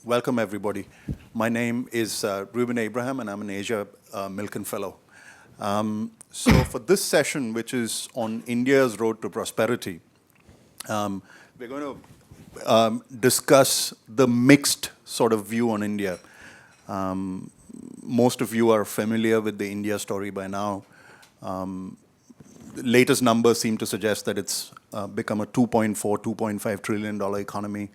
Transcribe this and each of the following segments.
welcome everybody. My name is Ruben Abraham, and I'm an Asia Milken Fellow. So for this session, which is on India's road to prosperity, we're going to discuss the mixed sort of view on India. Most of you are familiar with the India story by now. The latest numbers seem to suggest that it's become a $2.4, $2.5 trillion economy.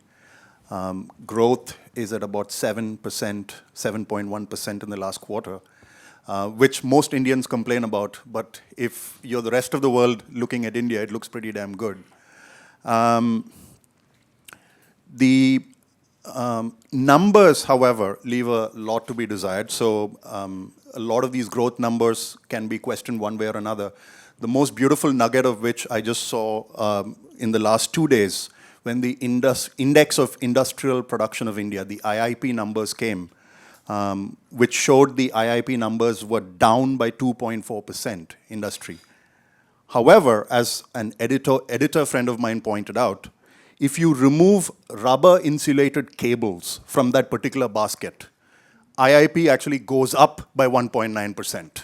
Growth is at about 7%, 7.1% in the last quarter, which most Indians complain about. But if you're the rest of the world looking at India, it looks pretty damn good. The numbers, however, leave a lot to be desired. So a lot of these growth numbers can be questioned one way or another. The most beautiful nugget of which I just saw in the last 2 days, when the Index of Industrial Production of India, the IIP numbers came, which showed the IIP numbers were down by 2.4% industry. However, as an editor friend of mine pointed out, if you remove rubber insulated cables from that particular basket, IIP actually goes up by 1.9%.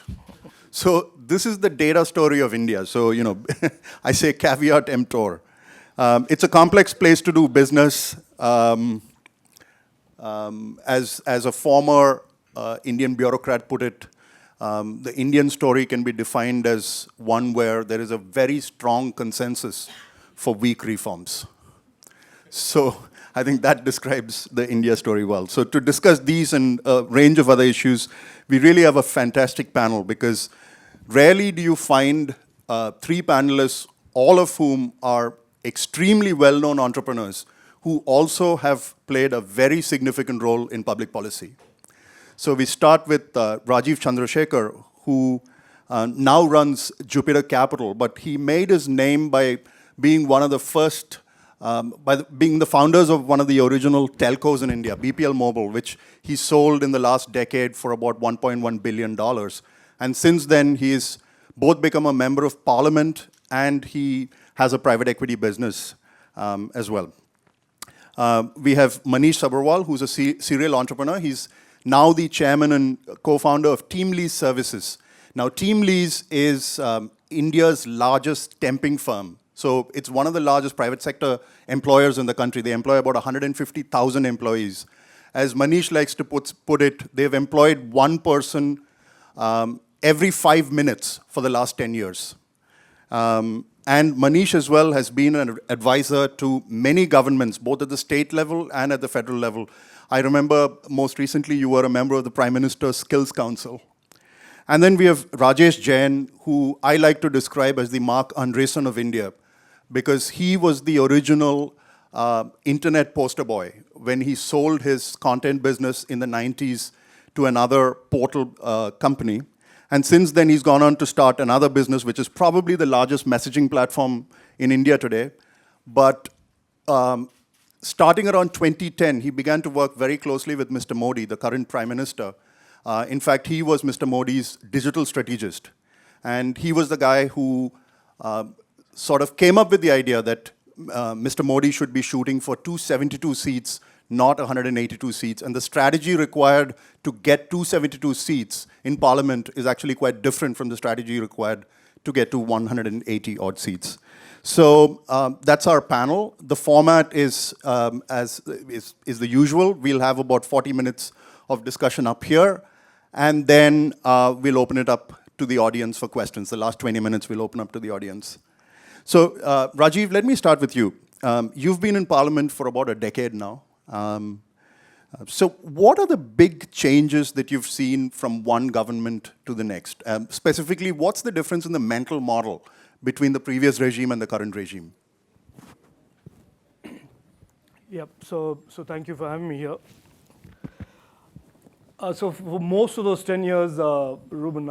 So this is the data story of India. So, you know, I say caveat emptor. It's a complex place to do business. As a former Indian bureaucrat put it, the Indian story can be defined as one where there is a very strong consensus for weak reforms. So I think that describes the India story well. So to discuss these and a range of other issues, we really have a fantastic panel, because rarely do you find 3 panelists, all of whom are extremely well-known entrepreneurs who also have played a very significant role in public policy. So we start with Rajiv Chandrasekhar, who now runs Jupiter Capital, but he made his name by being one of the first, being the founders of one of the original telcos in India, BPL Mobile, which he sold in the last decade for about $1.1 billion. And since then, he's both become a member of parliament and he has a private equity business as well. We have Manish Sabharwal, who's a serial entrepreneur. He's now the chairman and co-founder of TeamLease Services. Now, TeamLease is India's largest temping firm. So it's one of the largest private sector employers in the country. They employ about 150,000 employees. As Manish likes to put it, they've employed one person every 5 minutes for the last 10 years. And Manish as well has been an advisor to many governments, both at the state level and at the federal level. I remember most recently you were a member of the Prime Minister's Skills Council. And then we have Rajesh Jain, who I like to describe as the Mark Andreessen of India, because he was the original internet poster boy when he sold his content business in the 90s to another portal company. And since then, he's gone on to start another business, which is probably the largest messaging platform in India today. But starting around 2010, he began to work very closely with Mr. Modi, the current Prime Minister. In fact, he was Mr. Modi's digital strategist. And he was the guy who sort of came up with the idea that Mr. Modi should be shooting for 272 seats, not 182 seats. And the strategy required to get 272 seats in parliament is actually quite different from the strategy required to get to 180 odd seats. So that's our panel. The format is the usual. We'll have about 40 minutes of discussion up here, and then we'll open it up to the audience for questions. The last 20 minutes we'll open up to the audience. So Rajiv, let me start with you. You've been in parliament for about a decade now. So what are the big changes that you've seen from one government to the next? Specifically, what's the difference in the mental model between the previous regime and the current regime? Yep, so thank you for having me here. So for most of those 10 years, Ruben,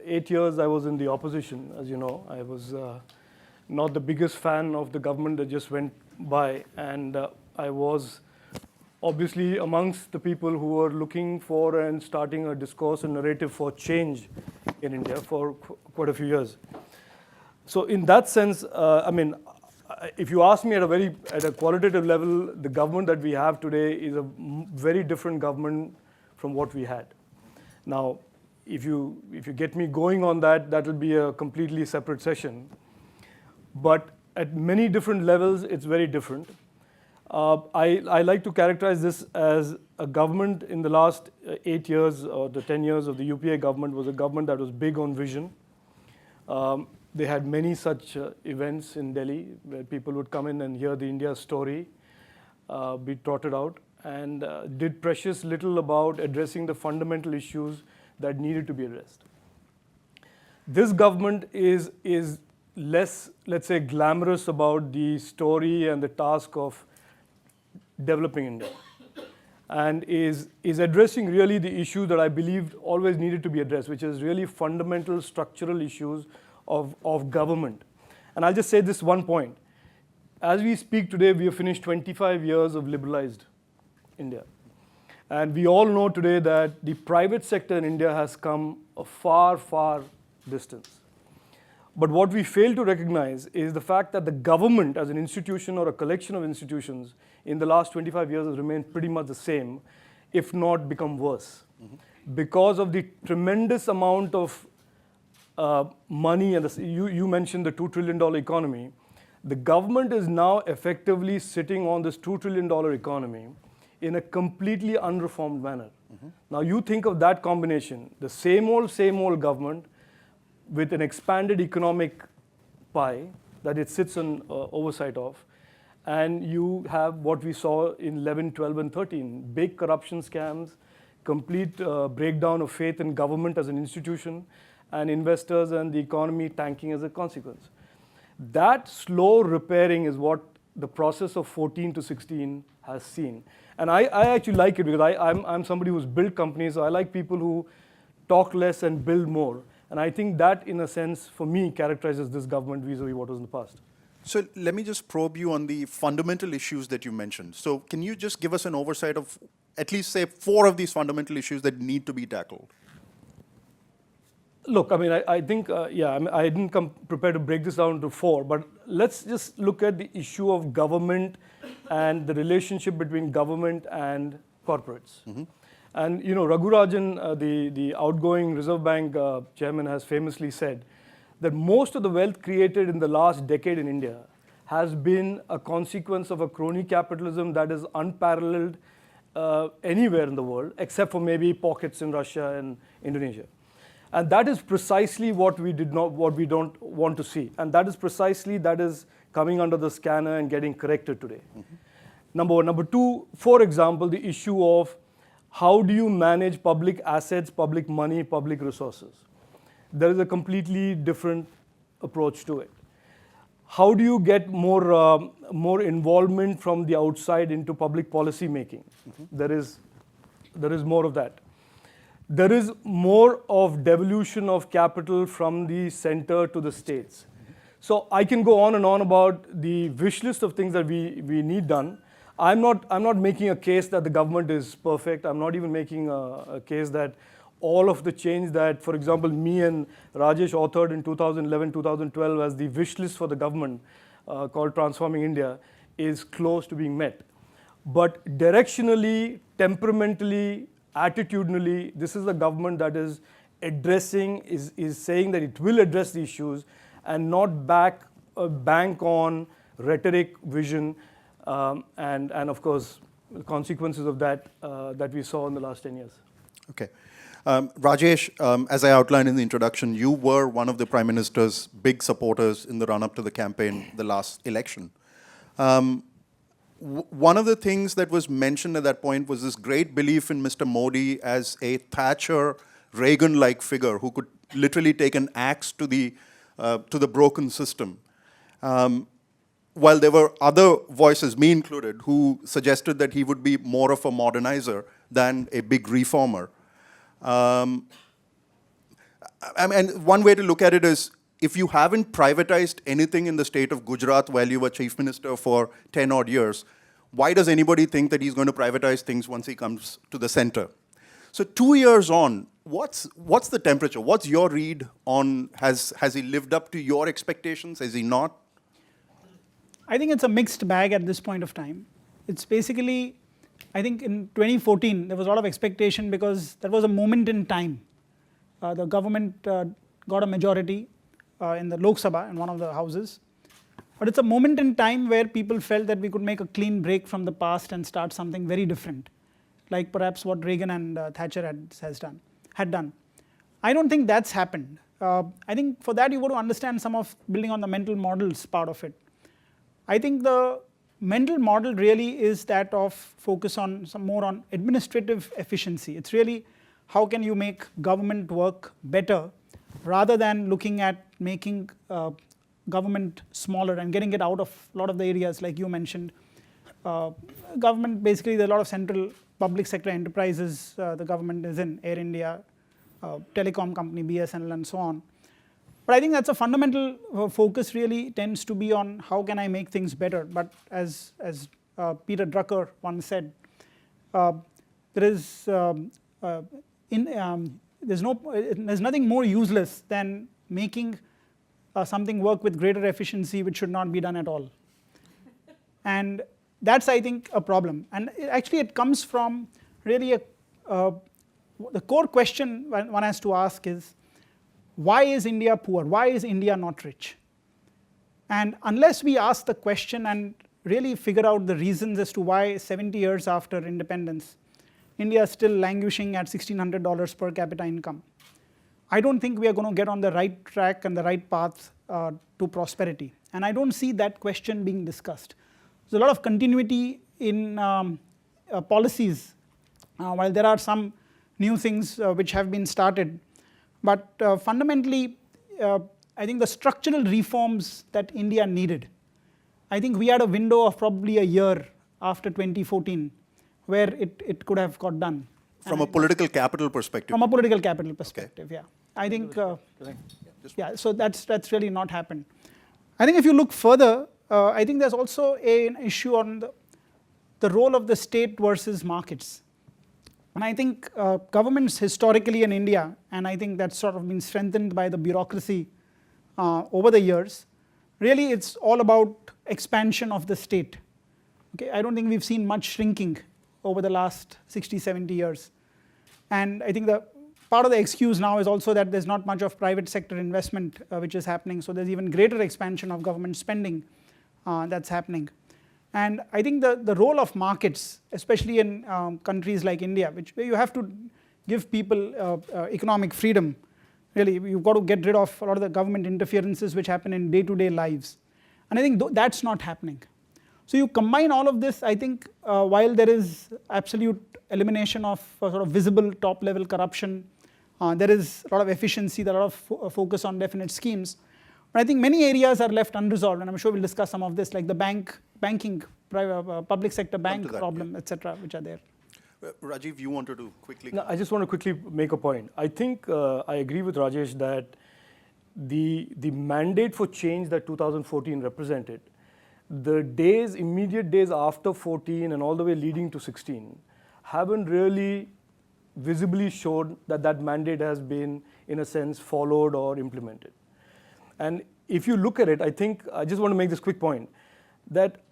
8 years I was in the opposition, as you know. I was not the biggest fan of the government that just went by, and I was obviously amongst the people who were looking for and starting a discourse and narrative for change in India for quite a few years. So in that sense, I mean, if you ask me at a qualitative level, the government that we have today is a very different government from what we had. Now, if you get me going on that, that will be a completely separate session. But at many different levels, it's very different. I like to characterize this as a government in the last 8 years, or the 10 years of the UPA government, was a government that was big on vision. They had many such events in Delhi where people would come in and hear the India story be trotted out, and did precious little about addressing the fundamental issues that needed to be addressed. This government is less, let's say, glamorous about the story and the task of developing India, and is addressing really the issue that I believed always needed to be addressed, which is really fundamental structural issues of government. And I'll just say this one point. As we speak today, we have finished 25 years of liberalized India. And we all know today that the private sector in India has come a far, far distance. But what we fail to recognize is the fact that the government as an institution or a collection of institutions in the last 25 years has remained pretty much the same, if not become worse. Because of the tremendous amount of money, and you mentioned the $2 trillion economy, the government is now effectively sitting on this $2 trillion economy in a completely unreformed manner. Now you think of that combination, the same old government with an expanded economic pie that it sits on oversight of, and you have what we saw in 11, 12, and 13, big corruption scams, complete breakdown of faith in government as an institution, and investors and the economy tanking as a consequence. That slow repairing is what the process of 14 to 16 has seen. And I actually like it because I'm somebody who's built companies, so I like people who talk less and build more. And I think that, in a sense, for me, characterizes this government vis-a-vis what was in the past. So let me just probe you on the fundamental issues that you mentioned. So can you just give us an oversight of at least, say, 4 of these fundamental issues that need to be tackled? Look, I mean, I think, I didn't come prepared to break this down to 4, but let's just look at the issue of government and the relationship between government and corporates. And, you know, Raghurajan, the outgoing Reserve Bank chairman, has famously said that most of the wealth created in the last decade in India has been a consequence of a crony capitalism that is unparalleled anywhere in the world, except for maybe pockets in Russia and Indonesia. And that is precisely what we don't want to see. And that is coming under the scanner and getting corrected today. Number one. Number two, for example, the issue of how do you manage public assets, public money, public resources? There is a completely different approach to it. How do you get more involvement from the outside into public policy making? There is more of that. There is more of devolution of capital from the center to the states. So I can go on and on about the wish list of things that we need done. I'm not making a case that the government is perfect. I'm not even making a case that all of the change that, for example, me and Rajesh authored in 2011, 2012 as the wish list for the government called Transforming India is close to being met. But directionally, temperamentally, attitudinally, this is a government that is addressing, is saying that it will address the issues and not bank on rhetoric, vision, and of course, the consequences of that that we saw in the last 10 years. Okay. Rajesh, as I outlined in the introduction, you were one of the Prime Minister's big supporters in the run-up to the campaign, the last election. One of the things that was mentioned at that point was this great belief in Mr. Modi as a Thatcher, Reagan-like figure who could literally take an axe to the broken system. While there were other voices, me included, who suggested that he would be more of a modernizer than a big reformer. And one way to look at it is, if you haven't privatized anything in the state of Gujarat while you were chief minister for 10 odd years, why does anybody think that he's going to privatize things once he comes to the center? So 2 years on, what's the temperature? What's your read on, has he lived up to your expectations? Has he not? I think it's a mixed bag at this point of time. It's basically, I think in 2014, there was a lot of expectation because there was a moment in time. The government got a majority in the Lok Sabha in one of the houses. But it's a moment in time where people felt that we could make a clean break from the past and start something very different, like perhaps what Reagan and Thatcher had done. I don't think that's happened. I think for that you got to understand some of building on the mental models part of it. I think the mental model really is that of focus on some more on administrative efficiency. It's really how can you make government work better rather than looking at making government smaller and getting it out of a lot of the areas like you mentioned. Government, basically there are a lot of central public sector enterprises the government is in, Air India, telecom company, BSNL and so on. But I think that's a fundamental focus really tends to be on how can I make things better. But as Peter Drucker once said, there's nothing more useless than making something work with greater efficiency which should not be done at all. And that's, I think, a problem. And it comes from really the core question one has to ask is, why is India poor? Why is India not rich? And unless we ask the question and really figure out the reasons as to why 70 years after independence, India is still languishing at $1,600 per capita income, I don't think we are going to get on the right track and the right path to prosperity. And I don't see that question being discussed. There's a lot of continuity in policies, while there are some new things which have been started. But fundamentally, I think the structural reforms that India needed, I think we had a window of probably a year after 2014 where it could have got done. From a political capital perspective? From a political capital perspective, okay. Yeah. I think, yeah, so that's really not happened. I think if you look further, I think there's also an issue on the role of the state versus markets. And I think governments historically in India, and I think that's sort of been strengthened by the bureaucracy over the years, really it's all about expansion of the state. Okay, I don't think we've seen much shrinking over the last 60, 70 years. And I think the part of the excuse now is also that there's not much of private sector investment which is happening, so there's even greater expansion of government spending that's happening. And I think the role of markets, especially in countries like India, where you have to give people economic freedom, really, you've got to get rid of a lot of the government interferences which happen in day-to-day lives. And I think that's not happening. So you combine all of this, I think, while there is absolute elimination of sort of visible top-level corruption, there is a lot of efficiency, there are a lot of focus on definite schemes. But I think many areas are left unresolved, and I'm sure we'll discuss some of this, like the banking, public sector bank problem, yeah, etc., which are there. Rajiv, you wanted to quickly... No, I just want to quickly make a point. I think I agree with Rajesh that the mandate for change that 2014 represented, the immediate days after 14 and all the way leading to 16, haven't really visibly showed that that mandate has been, in a sense, followed or implemented. And if you look at it, I think, I just want to make this quick point, that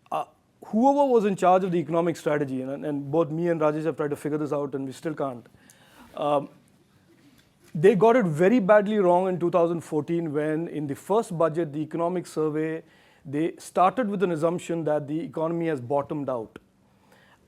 whoever was in charge of the economic strategy, and both me and Rajesh have tried to figure this out and we still can't, they got it very badly wrong in 2014 when in the first budget, the economic survey, they started with an assumption that the economy has bottomed out.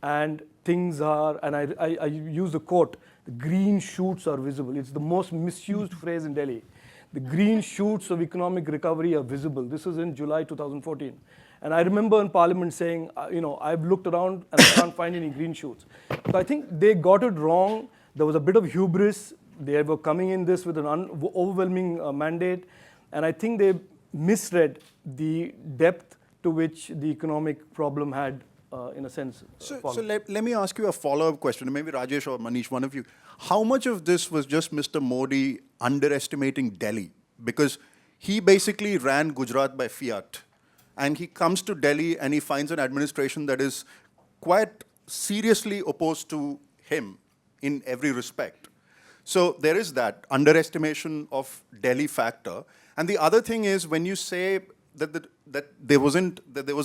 And things are, and I use the quote, the green shoots are visible. It's the most misused phrase in Delhi. The green shoots of economic recovery are visible. This is in July 2014. And I remember in Parliament saying, I've looked around and I can't find any green shoots. So I think they got it wrong. There was a bit of hubris. They were coming in this with an overwhelming mandate. And I think they misread the depth to which the economic problem had, in a sense. So let me ask you a follow-up question, maybe Rajesh or Manish, one of you. How much of this was just Mr. Modi underestimating Delhi? Because he basically ran Gujarat by fiat. And he comes to Delhi and he finds an administration that is quite seriously opposed to him in every respect. So there is that underestimation of Delhi factor. And the other thing is when you say that there was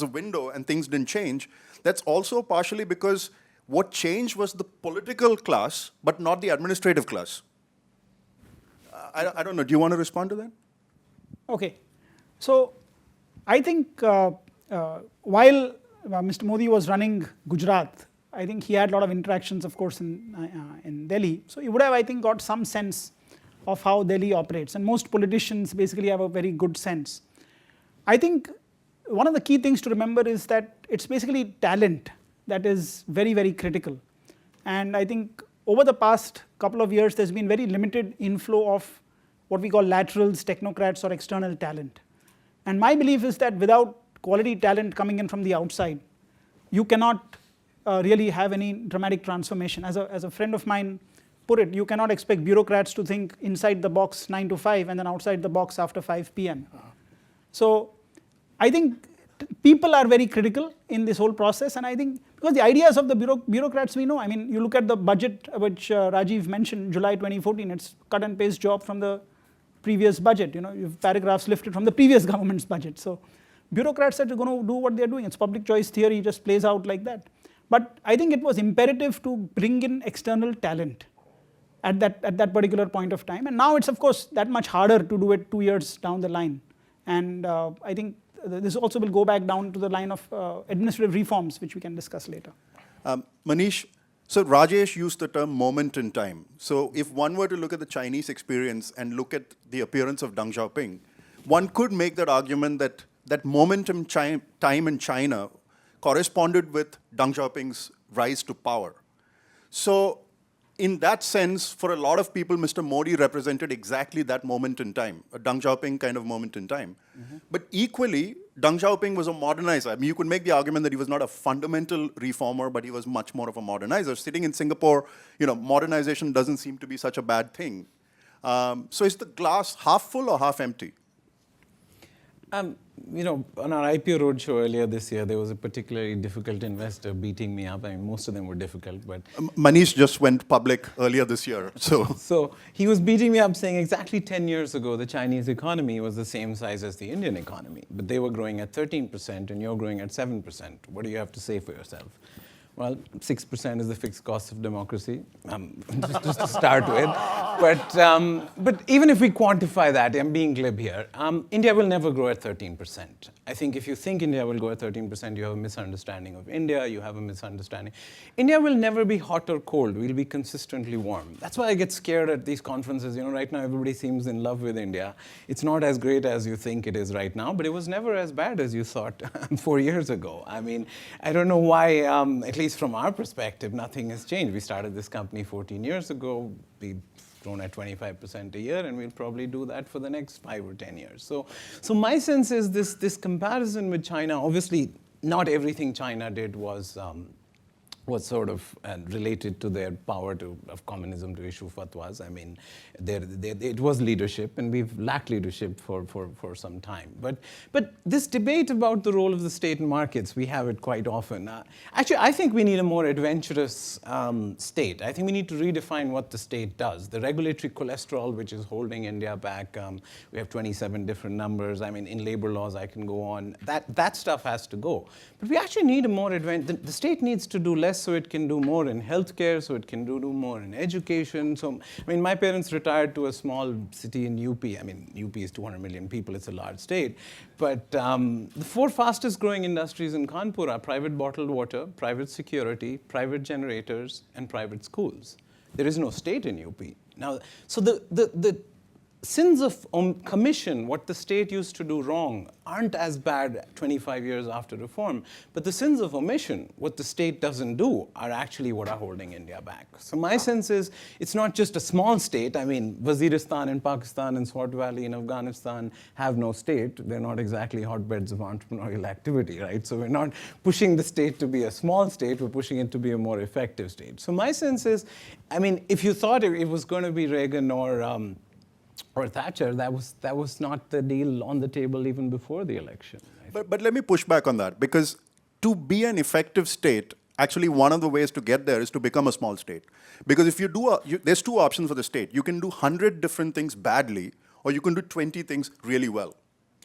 a window and things didn't change, that's also partially because what changed was the political class, but not the administrative class. I don't know. Do you want to respond to that? Okay. So I think while Mr. Modi was running Gujarat, I think he had a lot of interactions, of course, in Delhi. So he would have, I think, got some sense of how Delhi operates. And most politicians basically have a very good sense. I think one of the key things to remember is that it's basically talent that is very, very critical. And I think over the past couple of years, there's been very limited inflow of what we call laterals, technocrats, or external talent. And my belief is that without quality talent coming in from the outside, you cannot really have any dramatic transformation. As a friend of mine put it, you cannot expect bureaucrats to think inside the box 9 to 5 and then outside the box after 5 p.m. So I think people are very critical in this whole process, and I think because the ideas of the bureaucrats we know, I mean, you look at the budget which Rajiv mentioned, July 2014, it's cut and paste job from the previous budget. You know, you have paragraphs lifted from the previous government's budget. So bureaucrats are going to do what they're doing. It's public choice theory, just plays out like that. But I think it was imperative to bring in external talent at that particular point of time. And now it's, of course, that much harder to do it 2 years down the line. And I think this also will go back down to the line of administrative reforms, which we can discuss later. Manish, so Rajesh used the term moment in time. So if one were to look at the Chinese experience and look at the appearance of Deng Xiaoping, one could make that argument that that moment in time in China corresponded with Deng Xiaoping's rise to power. So in that sense, for a lot of people, Mr. Modi represented exactly that moment in time, a Deng Xiaoping kind of moment in time. Mm-hmm. But equally, Deng Xiaoping was a modernizer. I mean, you could make the argument that he was not a fundamental reformer, but he was much more of a modernizer. Sitting in Singapore, you know, modernization doesn't seem to be such a bad thing. So is the glass half full or half empty? You know, on our IPO roadshow earlier this year, there was a particularly difficult investor beating me up. I mean, most of them were difficult, but... Manish just went public earlier this year, so... So he was beating me up saying exactly 10 years ago, the Chinese economy was the same size as the Indian economy, but they were growing at 13% and you're growing at 7%. What do you have to say for yourself? Well, 6% is the fixed cost of democracy, just to start with. But even if we quantify that, I'm being glib here, India will never grow at 13%. I think if you think India will grow at 13%, you have a misunderstanding of India, you have a misunderstanding. India will never be hot or cold, we'll be consistently warm. That's why I get scared at these conferences. You know, right now everybody seems in love with India. It's not as great as you think it is right now, but it was never as bad as you thought 4 years ago. I mean, I don't know why, at least from our perspective, nothing has changed. We started this company 14 years ago. We've grown at 25% a year, and we'll probably do that for the next 5 or 10 years. So my sense is this comparison with China, obviously not everything China did was sort of related to their power of communism to issue fatwas. I mean, it was leadership, and we've lacked leadership for some time. But this debate about the role of the state in markets, we have it quite often. Actually, I think we need a more adventurous state. I think we need to redefine what the state does. The regulatory cholesterol, which is holding India back, we have 27 different numbers. I mean, in labor laws, I can go on. That stuff has to go. But we actually need a more the state needs to do less so it can do more in healthcare, so it can do more in education. So, I mean, my parents retired to a small city in UP. I mean, UP is 200 million people, it's a large state. But the 4 fastest growing industries in Kanpur are private bottled water, private security, private generators, and private schools. There is no state in UP. Now, so the sins of commission, what the state used to do wrong, aren't as bad 25 years after reform. But the sins of omission, what the state doesn't do, are actually what are holding India back. So my sense is, it's not just a small state. I mean, Waziristan in Pakistan and Swat Valley in Afghanistan have no state. They're not exactly hotbeds of entrepreneurial activity, right? So we're not pushing the state to be a small state, we're pushing it to be a more effective state. So my sense is, I mean, if you thought it was going to be Reagan or Thatcher, that was not the deal on the table even before the election. But let me push back on that, because to be an effective state, actually one of the ways to get there is to become a small state. Because if you do, there's 2 options for the state. You can do 100 different things badly, or you can do 20 things really well.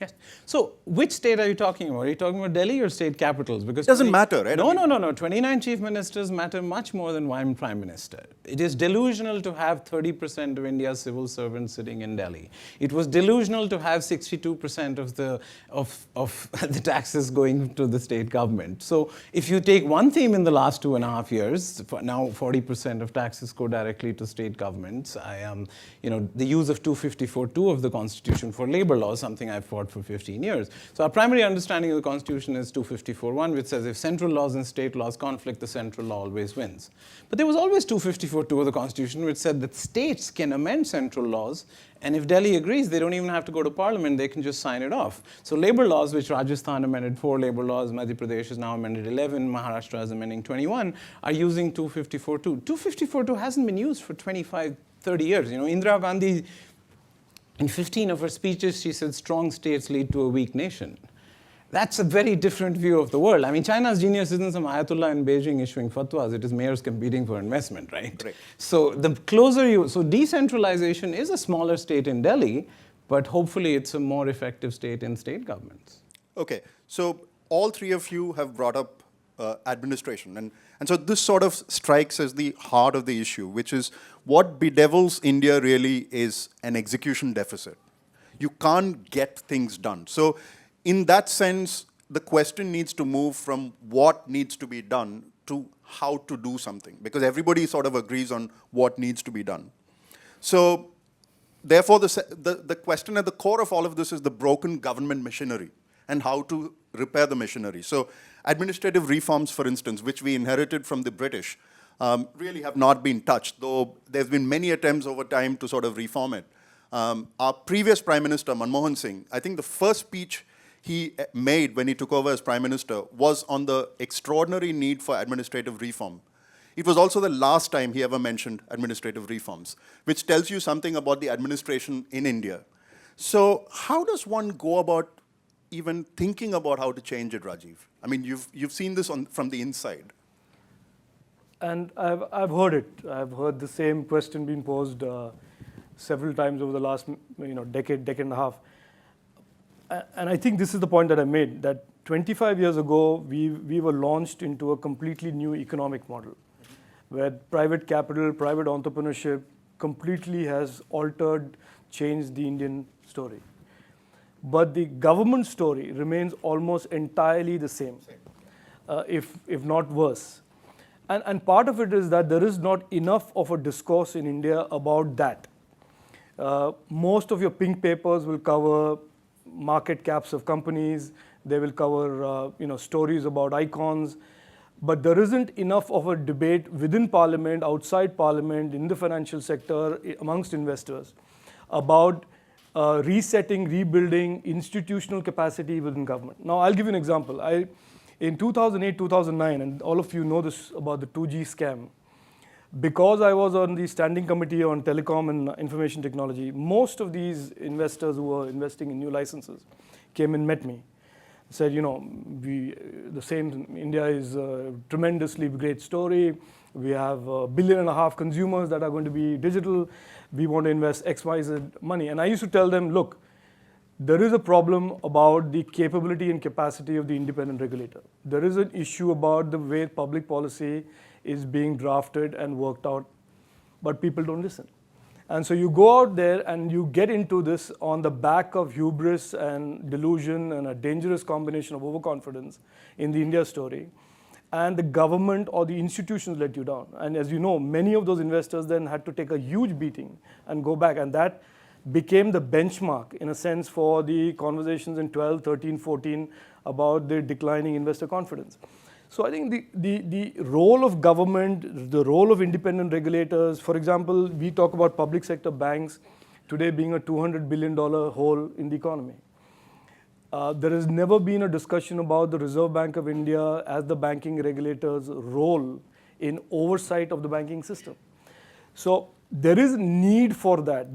Yes. So which state are you talking about? Are you talking about Delhi or state capitals? Because Doesn't matter, right? No. 29 chief ministers matter much more than one prime minister. It is delusional to have 30% of India's civil servants sitting in Delhi. It was delusional to have 62% of the taxes going to the state government. So if you take one theme in the last 2.5 years, now 40% of taxes go directly to state governments. The use of 254(2) of the Constitution for labor laws, something I've fought for 15 years. So our primary understanding of the Constitution is 254(1), which says if central laws and state laws conflict, the central law always wins. But there was always 254(2) of the Constitution, which said that states can amend central laws, and if Delhi agrees, they don't even have to go to parliament, they can just sign it off. So labor laws, which Rajasthan amended 4 labor laws, Madhya Pradesh has now amended 11, Maharashtra is amending 21, are using 254(2). 254(2) hasn't been used for 25, 30 years. Indira Gandhi, in 15 of her speeches, she said, strong states lead to a weak nation. That's a very different view of the world. I mean, China's genius isn't some Ayatollah in Beijing issuing fatwas. It is mayors competing for investment, right? So the closer so decentralization is a smaller state in Delhi, but hopefully it's a more effective state in state governments. Okay, so all three of you have brought up administration. And so this sort of strikes as the heart of the issue, which is what bedevils India really is an execution deficit. You can't get things done. So in that sense, the question needs to move from what needs to be done to how to do something, because everybody sort of agrees on what needs to be done. So therefore, the question at the core of all of this is the broken government machinery and how to repair the machinery. So administrative reforms, for instance, which we inherited from the British, really have not been touched, though there's been many attempts over time to sort of reform it. Our previous Prime Minister, Manmohan Singh, I think the first speech he made when he took over as Prime Minister was on the extraordinary need for administrative reform. It was also the last time he ever mentioned administrative reforms, which tells you something about the administration in India. So how does one go about even thinking about how to change it, Rajiv? I mean, you've seen this from the inside. And I've heard it. I've heard the same question being posed several times over the last decade and a half. And I think this is the point that I made, that 25 years ago, we were launched into a completely new economic model, where private capital, private entrepreneurship completely has altered, changed the Indian story. But the government story remains almost entirely the same, if not worse. And part of it is that there is not enough of a discourse in India about that. Most of your pink papers will cover market caps of companies. They will cover stories about icons. But there isn't enough of a debate within Parliament, outside Parliament, in the financial sector, amongst investors, about resetting, rebuilding institutional capacity within government. Now, I'll give you an example. In 2008, 2009, and all of you know this about the 2G scam, because I was on the standing committee on telecom and information technology, most of these investors who were investing in new licenses came and met me. Said, India is a tremendously great story. We have 1.5 billion consumers that are going to be digital. We want to invest X, Y, Z money. And I used to tell them, look, there is a problem about the capability and capacity of the independent regulator. There is an issue about the way public policy is being drafted and worked out, but people don't listen. And so you go out there and you get into this on the back of hubris and delusion and a dangerous combination of overconfidence in the India story. And the government or the institutions let you down. And as you know, many of those investors then had to take a huge beating and go back. And that became the benchmark, in a sense, for the conversations in 12, 13, 14 about the declining investor confidence. So I think the role of government, the role of independent regulators, for example, we talk about public sector banks today being a $200 billion hole in the economy. There has never been a discussion about the Reserve Bank of India as the banking regulator's role in oversight of the banking system. So there is need for that.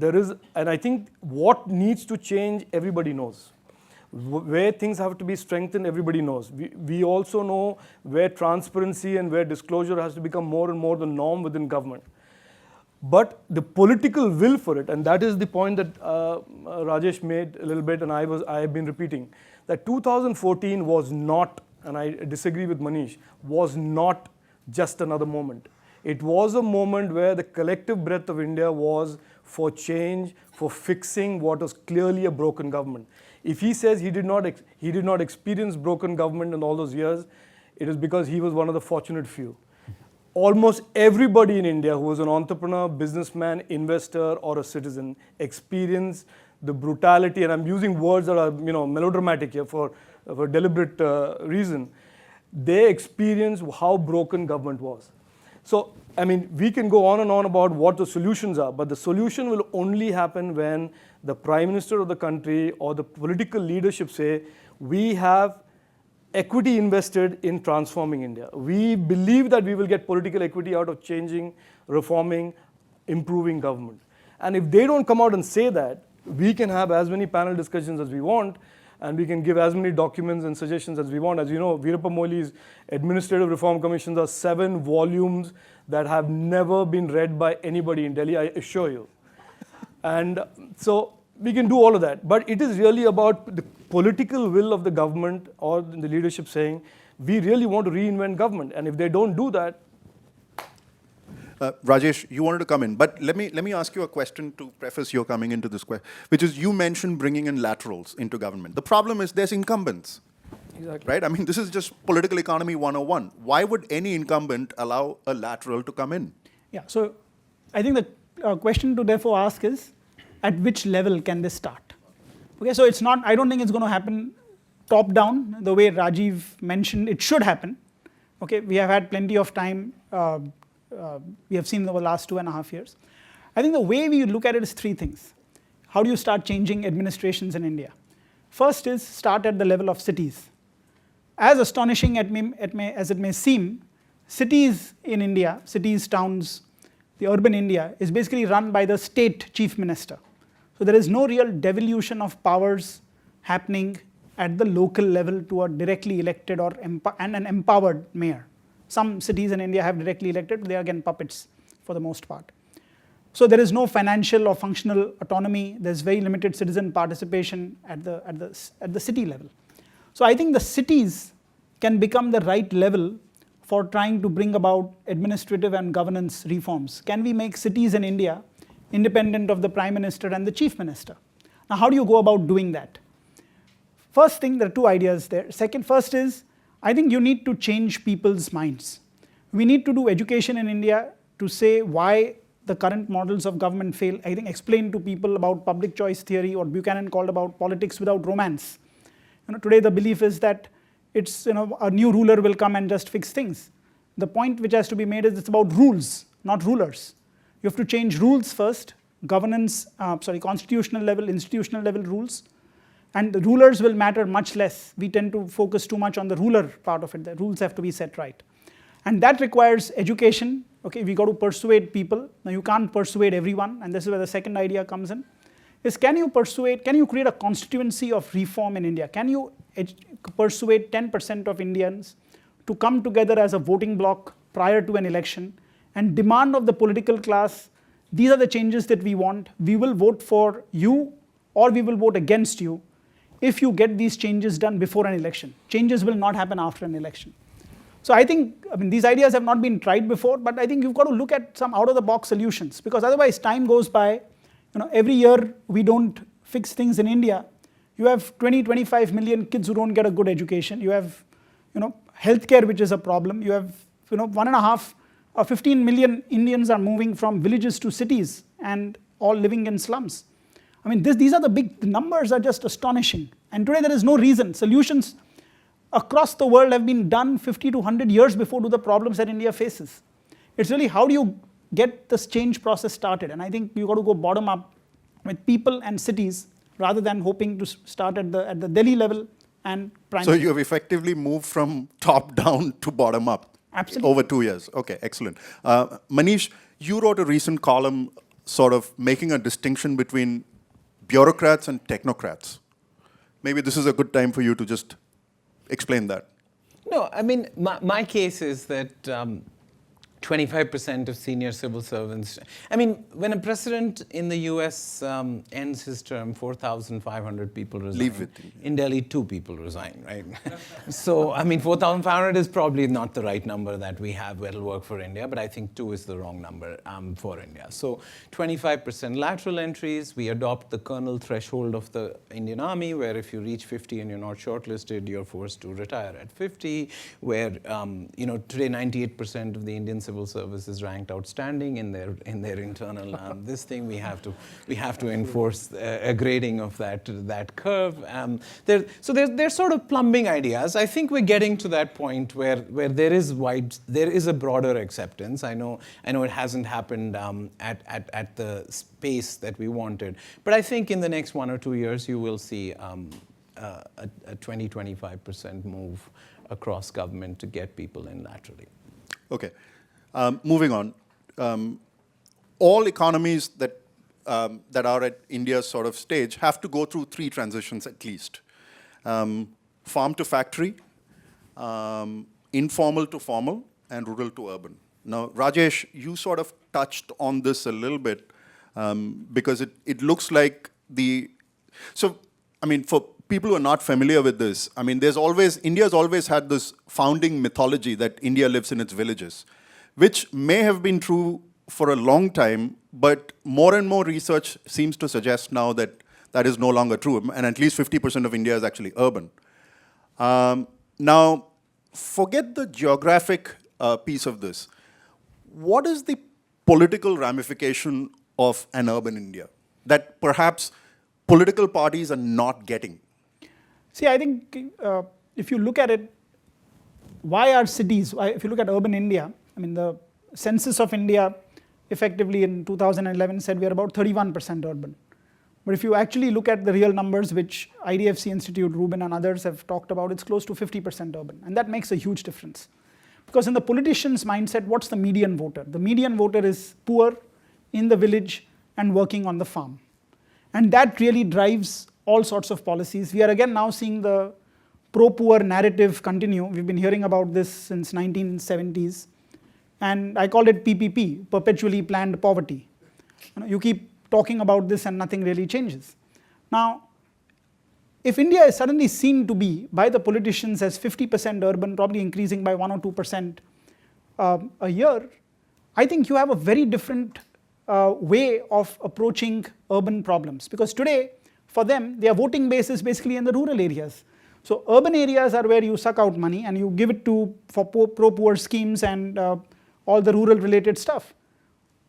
And I think what needs to change, everybody knows. Where things have to be strengthened, everybody knows. We also know where transparency and where disclosure has to become more and more the norm within government. but the political will for it, and that is the point that Rajesh made a little bit, and I have been repeating, that 2014 was not, and I disagree with Manish, was not just another moment. It was a moment where the collective breath of India was for change, for fixing what was clearly a broken government. If he says he did not experience broken government in all those years, it is because he was one of the fortunate few. Almost everybody in India who was an entrepreneur, businessman, investor, or a citizen experienced the brutality, and I'm using words that are melodramatic here for deliberate reason. They experienced how broken government was. So, I mean, we can go on and on about what the solutions are, but the solution will only happen when the Prime Minister of the country or the political leadership say, we have equity invested in transforming India. We believe that we will get political equity out of changing, reforming, improving government. And if they don't come out and say that, we can have as many panel discussions as we want, and we can give as many documents and suggestions as we want. As you know, Veerappa Moili's Administrative Reform Commissions are 7 volumes that have never been read by anybody in Delhi, I assure you. And so we can do all of that. But it is really about the political will of the government or the leadership saying, we really want to reinvent government. And if they don't do that, Rajesh, you wanted to come in, but let me ask you a question to preface your coming into this question, which is you mentioned bringing in laterals into government. The problem is there's incumbents, exactly. right? I mean, this is just political economy 101. Why would any incumbent allow a lateral to come in? Yeah, so I think the question to therefore ask is, at which level can this start? Okay, so it's not, I don't think it's going to happen top down, the way Rajiv mentioned it should happen. Okay, we have had plenty of time. We have seen over the last 2.5 years. I think the way we look at it is 3 things. How do you start changing administrations in India? First is start at the level of cities. As astonishing as it may seem, cities in India, cities, towns, the urban India is basically run by the state chief minister. So there is no real devolution of powers happening at the local level to a directly elected or and an empowered mayor. Some cities in India have directly elected, but they are again puppets for the most part. So there is no financial or functional autonomy. There's very limited citizen participation at the city level. So I think the cities can become the right level for trying to bring about administrative and governance reforms. Can we make cities in India independent of the Prime Minister and the Chief Minister? Now, how do you go about doing that? First thing, there are 2 ideas there. First is, I think you need to change people's minds. We need to do education in India to say why the current models of government fail. I think explain to people about public choice theory, or Buchanan called about politics without romance. Today the belief is that it's a new ruler will come and just fix things. The point which has to be made is it's about rules, not rulers. You have to change rules first, constitutional level, institutional level rules. And the rulers will matter much less. We tend to focus too much on the ruler part of it. The rules have to be set right. And that requires education. Okay, we got to persuade people. Now you can't persuade everyone, and this is where the second idea comes in. Is can you create a constituency of reform in India? Can you persuade 10% of Indians to come together as a voting bloc prior to an election and demand of the political class, these are the changes that we want. We will vote for you or we will vote against you if you get these changes done before an election. Changes will not happen after an election. So I think, these ideas have not been tried before, but I think you've got to look at some out-of-the-box solutions, because otherwise time goes by. Every year we don't fix things in India. You have 20-25 million kids who don't get a good education. You have, healthcare, which is a problem. You have, 1.5 or 15 million Indians are moving from villages to cities and all living in slums. These are the numbers are just astonishing. And today there is no reason. Solutions across the world have been done 50 to 100 years before to the problems that India faces. It's really how do you get this change process started? And I think you've got to go bottom up with people and cities rather than hoping to start at the Delhi level and prime. So you have effectively moved from top down to bottom up. Absolutely. Over 2 years. Okay, excellent. Manish, you wrote a recent column sort of making a distinction between bureaucrats and technocrats. Maybe this is a good time for you to just explain that. No, my case is that 25% of senior civil servants. I mean, when a president in the US ends his term, 4,500 people resign. Leave with you. In Delhi, 2 people resign, right? So, I mean, 4,500 is probably not the right number that we have that'll work for India, but I think 2 is the wrong number for India. So, 25% lateral entries. We adopt the colonel threshold of the Indian Army, where if you reach 50 and you're not shortlisted, you're forced to retire at 50, where, today 98% of the Indian civil service is ranked outstanding in their internal this thing. We have to enforce a grading of that curve. So there's sort of plumbing ideas. I think we're getting to that point where there is a broader acceptance. I know it hasn't happened at the pace that we wanted, but I think in the next 1 or 2 years you will see a 20-25% move across government to get people in laterally. Okay. Moving on, all economies that are at India's sort of stage have to go through 3 transitions at least. Farm to factory, informal to formal, and rural to urban. Now, Rajesh, you sort of touched on this a little bit because it looks like for people who are not familiar with this, I mean, India's always had this founding mythology that India lives in its villages, which may have been true for a long time, but more and more research seems to suggest now that that is no longer true, and at least 50% of India is actually urban. Now, forget the geographic piece of this. What is the political ramification of an urban India that perhaps political parties are not getting? See, I think if you look at it, why are cities, if you look at urban India, I mean, the census of India effectively in 2011 said we are about 31% urban. But if you actually look at the real numbers, which IDFC Institute, Rubin and others have talked about, it's close to 50% urban. And that makes a huge difference. Because in the politician's mindset, what's the median voter? The median voter is poor, in the village, and working on the farm. And that really drives all sorts of policies. We are again now seeing the pro-poor narrative continue. We've been hearing about this since 1970s. And I call it PPP, perpetually planned poverty. You keep talking about this and nothing really changes. Now, if India is suddenly seen to be by the politicians as 50% urban, probably increasing by 1 or 2% a year, I think you have a very different way of approaching urban problems. Because today, for them, their voting base is basically in the rural areas. So urban areas are where you suck out money and you give it for pro-poor schemes and all the rural related stuff.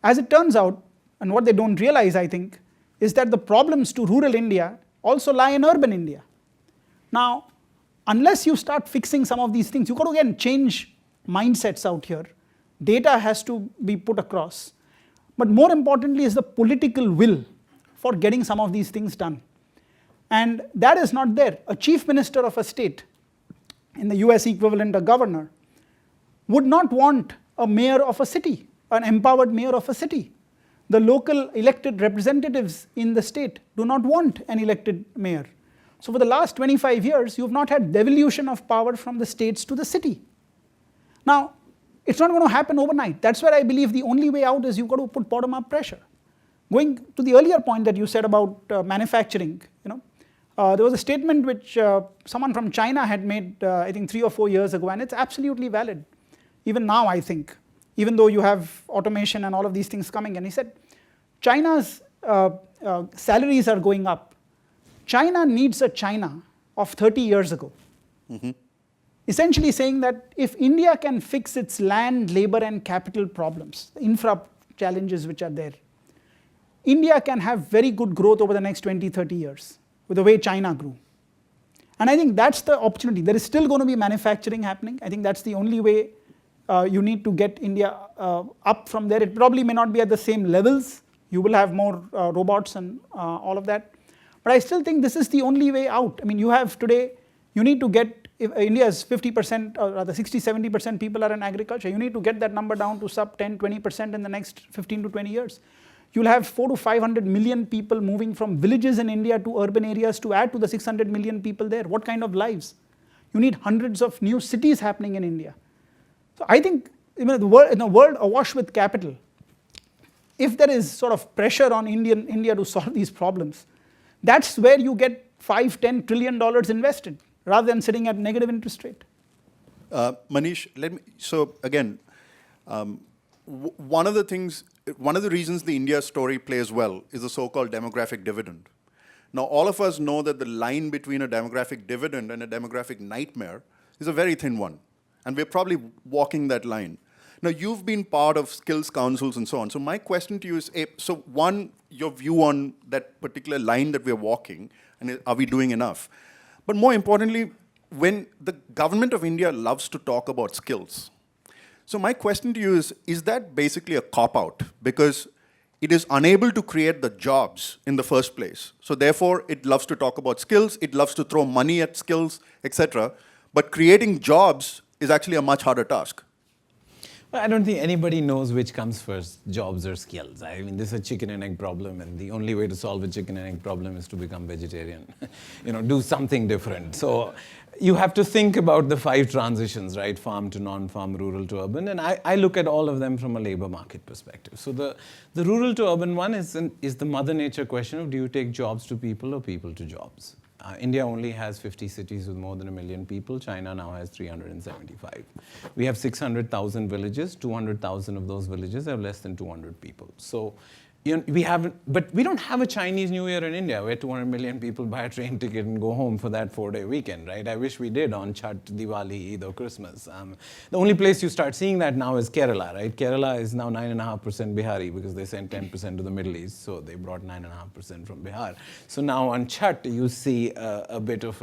As it turns out, and what they don't realize, I think, is that the problems to rural India also lie in urban India. Now, unless you start fixing some of these things, you've got to again change mindsets out here. Data has to be put across. But more importantly is the political will for getting some of these things done. And that is not there. A chief minister of a state, in the US equivalent a governor, would not want a mayor of a city, an empowered mayor of a city. The local elected representatives in the state do not want an elected mayor. So for the last 25 years, you've not had devolution of power from the states to the city. Now, it's not going to happen overnight. That's where I believe the only way out is you've got to put bottom-up pressure. Going to the earlier point that you said about manufacturing, there was a statement which someone from China had made, I think 3 or 4 years ago, and it's absolutely valid. Even now, I think, even though you have automation and all of these things coming, and he said, China's salaries are going up. China needs a China of 30 years ago. Mm-hmm. Essentially saying that if India can fix its land, labor, and capital problems, the infra challenges which are there, India can have very good growth over the next 20, 30 years with the way China grew. And I think that's the opportunity. There is still going to be manufacturing happening. I think that's the only way you need to get India up from there. It probably may not be at the same levels. You will have more robots and all of that. But I still think this is the only way out. I mean, you have today, you need to get, if India's 50% or rather 60, 70% people are in agriculture, you need to get that number down to sub 10, 20% in the next 15 to 20 years. You'll have 400 to 500 million people moving from villages in India to urban areas to add to the 600 million people there. What kind of lives? You need hundreds of new cities happening in India. So I think in a world awash with capital, if there is sort of pressure on India to solve these problems, that's where you get $5-10 trillion invested rather than sitting at negative interest rate. Manish, so again, one of the reasons the India story plays well is the so-called demographic dividend. Now, all of us know that the line between a demographic dividend and a demographic nightmare is a very thin one. And we're probably walking that line. Now, you've been part of skills councils and so on. So my question to you is, so one, your view on that particular line that we're walking, and are we doing enough? But more importantly, when the government of India loves to talk about skills, so my question to you is that basically a cop-out? Because it is unable to create the jobs in the first place. So therefore, it loves to talk about skills, it loves to throw money at skills, etc. But creating jobs is actually a much harder task. Well, I don't think anybody knows which comes first, jobs or skills. I mean, this is a chicken and egg problem, and the only way to solve a chicken and egg problem is to become vegetarian. Do something different. So you have to think about the 5 transitions, right? Farm to non-farm, rural to urban, and I look at all of them from a labor market perspective. So the rural to urban one is the mother nature question of, do you take jobs to people or people to jobs? India only has 50 cities with more than 1 million people. China now has 375. We have 600,000 villages. 200,000 of those villages have less than 200 people. So but we don't have a Chinese New Year in India where 200 million people buy a train ticket and go home for that 4-day weekend, right? I wish we did on Chhath, Diwali, Eid or Christmas. The only place you start seeing that now is Kerala, right? Kerala is now 9.5% Bihari because they sent 10% to the Middle East, so they brought 9.5% from Bihar. So now on Chhath, you see a bit of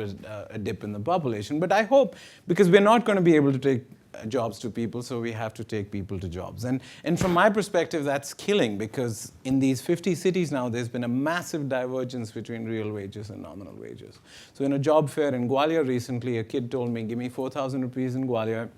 a dip in the population. But I hope, because we're not going to be able to take jobs to people, so we have to take people to jobs. And from my perspective, that's killing, because in these 50 cities now, there's been a massive divergence between real wages and nominal wages. So in a job fair in Gwalior recently, a kid told me, give me 4,000 rupees in Gwalior,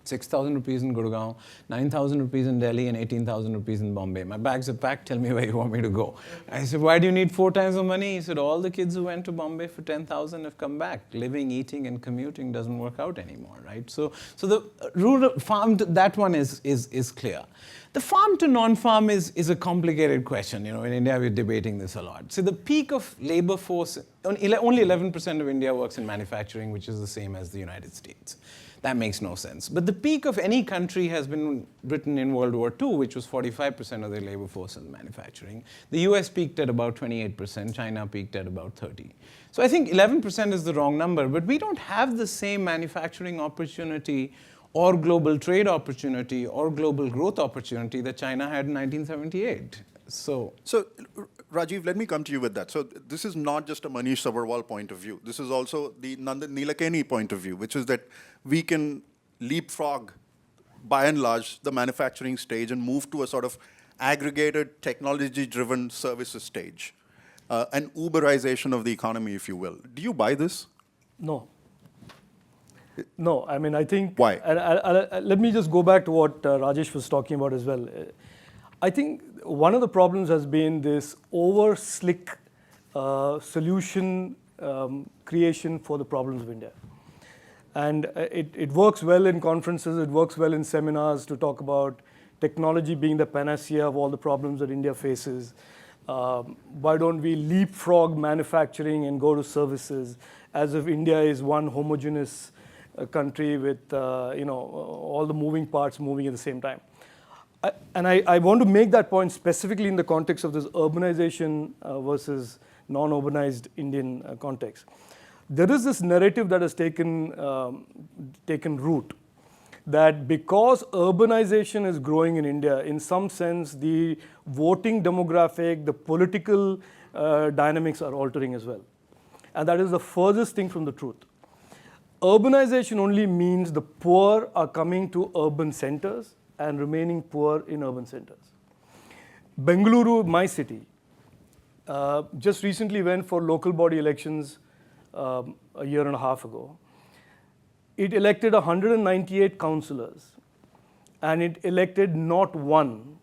6,000 rupees in Gurgaon, 9,000 rupees in Delhi, and 18,000 rupees in Bombay. My bags are packed, tell me where you want me to go. I said, why do you need 4 times the money? He said, all the kids who went to Bombay for 10,000 have come back. Living, eating, and commuting doesn't work out anymore, right? So the rural farm, that one is clear. The farm to non-farm is a complicated question. In India, we're debating this a lot. So the peak of labor force, only 11% of India works in manufacturing, which is the same as the United States. That makes no sense. But the peak of any country has been Britain in World War II, which was 45% of their labor force in manufacturing. The US peaked at about 28%, China peaked at about 30%. So I think 11% is the wrong number, but we don't have the same manufacturing opportunity or global trade opportunity or global growth opportunity that China had in 1978. So Rajiv, let me come to you with that. So this is not just a Manish Sabharwal point of view. This is also the Nandan Nilekani point of view, which is that we can leapfrog, by and large, the manufacturing stage and move to a sort of aggregated, technology-driven services stage, an Uberization of the economy, if you will. Do you buy this? No. No, I mean, I think... Why? Let me just go back to what Rajesh was talking about as well. I think one of the problems has been this over-slick solution creation for the problems of India. And it works well in conferences, it works well in seminars to talk about technology being the panacea of all the problems that India faces. Why don't we leapfrog manufacturing and go to services, as if India is one homogeneous country with all the moving parts moving at the same time. I want to make that point specifically in the context of this urbanization versus non-urbanized Indian context. There is this narrative that has taken root, that because urbanization is growing in India, in some sense the voting demographic, the political dynamics are altering as well. And that is the furthest thing from the truth. Urbanization only means the poor are coming to urban centers and remaining poor in urban centers. Bengaluru, my city, just recently went for local body elections a year and a half ago. It elected 198 councillors, and it elected not one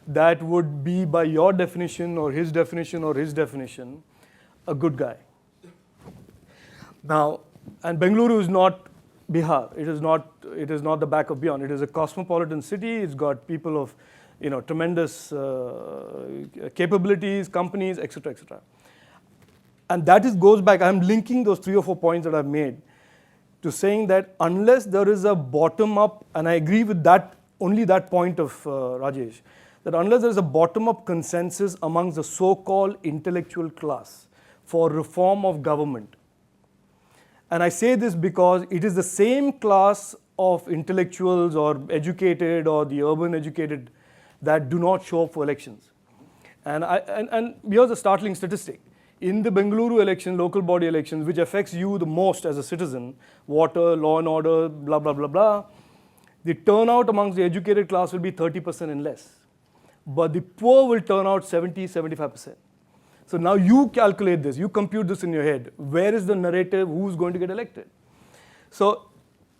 that would be, by your definition or his definition or his definition, a good guy. Now, and Bengaluru is not Bihar. It is not the back of beyond. It is a cosmopolitan city. It's got people of tremendous capabilities, companies, etc., etc. And that goes back. I'm linking those 3 or 4 points that I've made to saying that unless there is a bottom-up, and I agree with that, only that point of Rajesh, that unless there is a bottom-up consensus amongst the so-called intellectual class for reform of government. And I say this because it is the same class of intellectuals or educated or the urban educated that do not show up for elections. And here's a startling statistic. In the Bengaluru election, local body elections, which affects you the most as a citizen, water, law and order, blah, blah, blah, blah, the turnout amongst the educated class will be 30% and less. But the poor will turn out 70, 75%. So now you calculate this, you compute this in your head. Where is the narrative? Who's going to get elected? So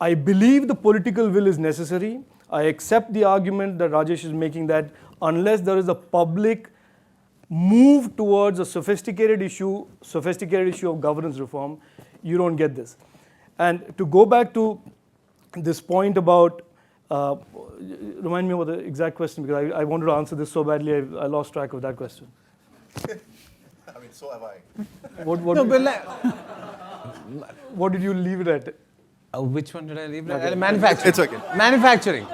I believe the political will is necessary. I accept the argument that Rajesh is making that unless there is a public move towards a sophisticated issue of governance reform, you don't get this. And to go back to this point about, remind me of the exact question, because I wanted to answer this so badly, I lost track of that question. I mean, so have I. What did you leave it at? Which one did I leave? Okay. Manufacturing. It's okay. Manufacturing.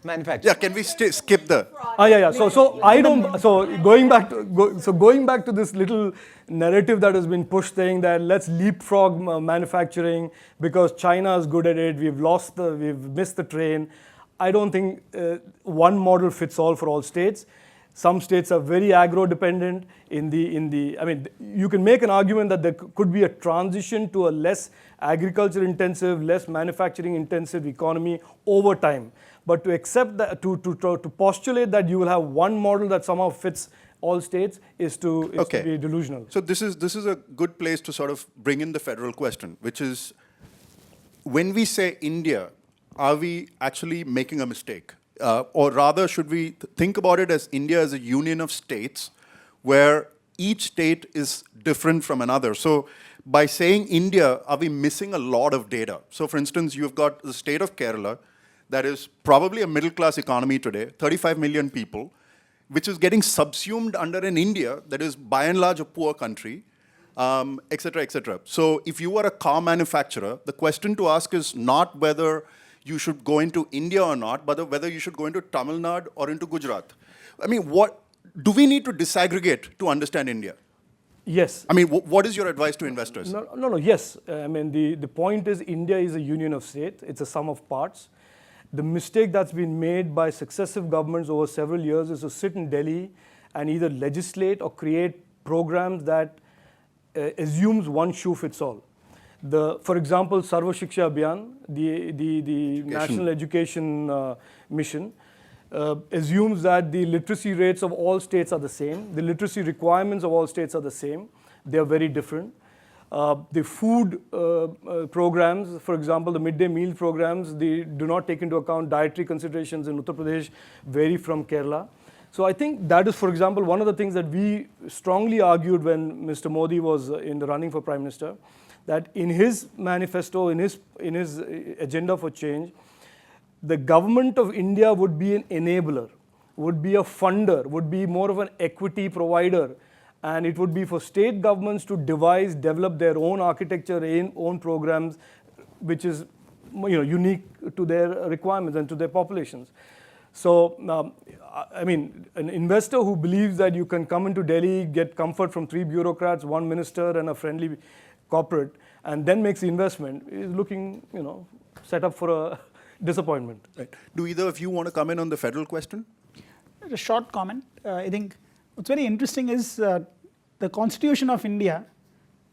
Manufacturing. Yeah, can we skip the? Yeah. So I don't. So going back to this little narrative that has been pushed, saying that let's leapfrog manufacturing because China is good at it. We've missed the train. I don't think one model fits all for all states. Some states are very agro-dependent. I mean, you can make an argument that there could be a transition to a less agriculture-intensive, less manufacturing-intensive economy over time. But to accept that, to postulate that you will have one model that somehow fits all states is to be delusional. So this is a good place to sort of bring in the federal question, which is, when we say India, are we actually making a mistake? Or rather, should we think about it as India as a union of states where each state is different from another? So by saying India, are we missing a lot of data? So for instance, you've got the state of Kerala that is probably a middle-class economy today, 35 million people, which is getting subsumed under an India that is by and large a poor country, et cetera, et cetera. So if you are a car manufacturer, the question to ask is not whether you should go into India or not, but whether you should go into Tamil Nadu or into Gujarat. I mean, what do we need to disaggregate to understand India? Yes. I mean, what is your advice to investors? No, yes. I mean, the point is India is a union of states. It's a sum of parts. The mistake that's been made by successive governments over several years is to sit in Delhi and either legislate or create programs that assumes one shoe fits all. For example, Sarva Shiksha Abhiyan, the National Education Mission, assumes that the literacy rates of all states are the same. The literacy requirements of all states are the same. They are very different. The food programs, for example, the midday meal programs, they do not take into account dietary considerations in Uttar Pradesh, vary from Kerala. So I think that is, for example, one of the things that we strongly argued when Mr. Modi was in the running for Prime Minister, that in his manifesto, in his agenda for change, the government of India would be an enabler, would be a funder, would be more of an equity provider, and it would be for state governments to devise, develop their own architecture, own programs, which is unique to their requirements and to their populations. So, I mean, an investor who believes that you can come into Delhi, get comfort from 3 bureaucrats, 1 minister, and a friendly corporate, and then makes the investment, is looking, set up for a disappointment. Right. Do either of you want to come in on the federal question? A short comment. I think what's very interesting is the Constitution of India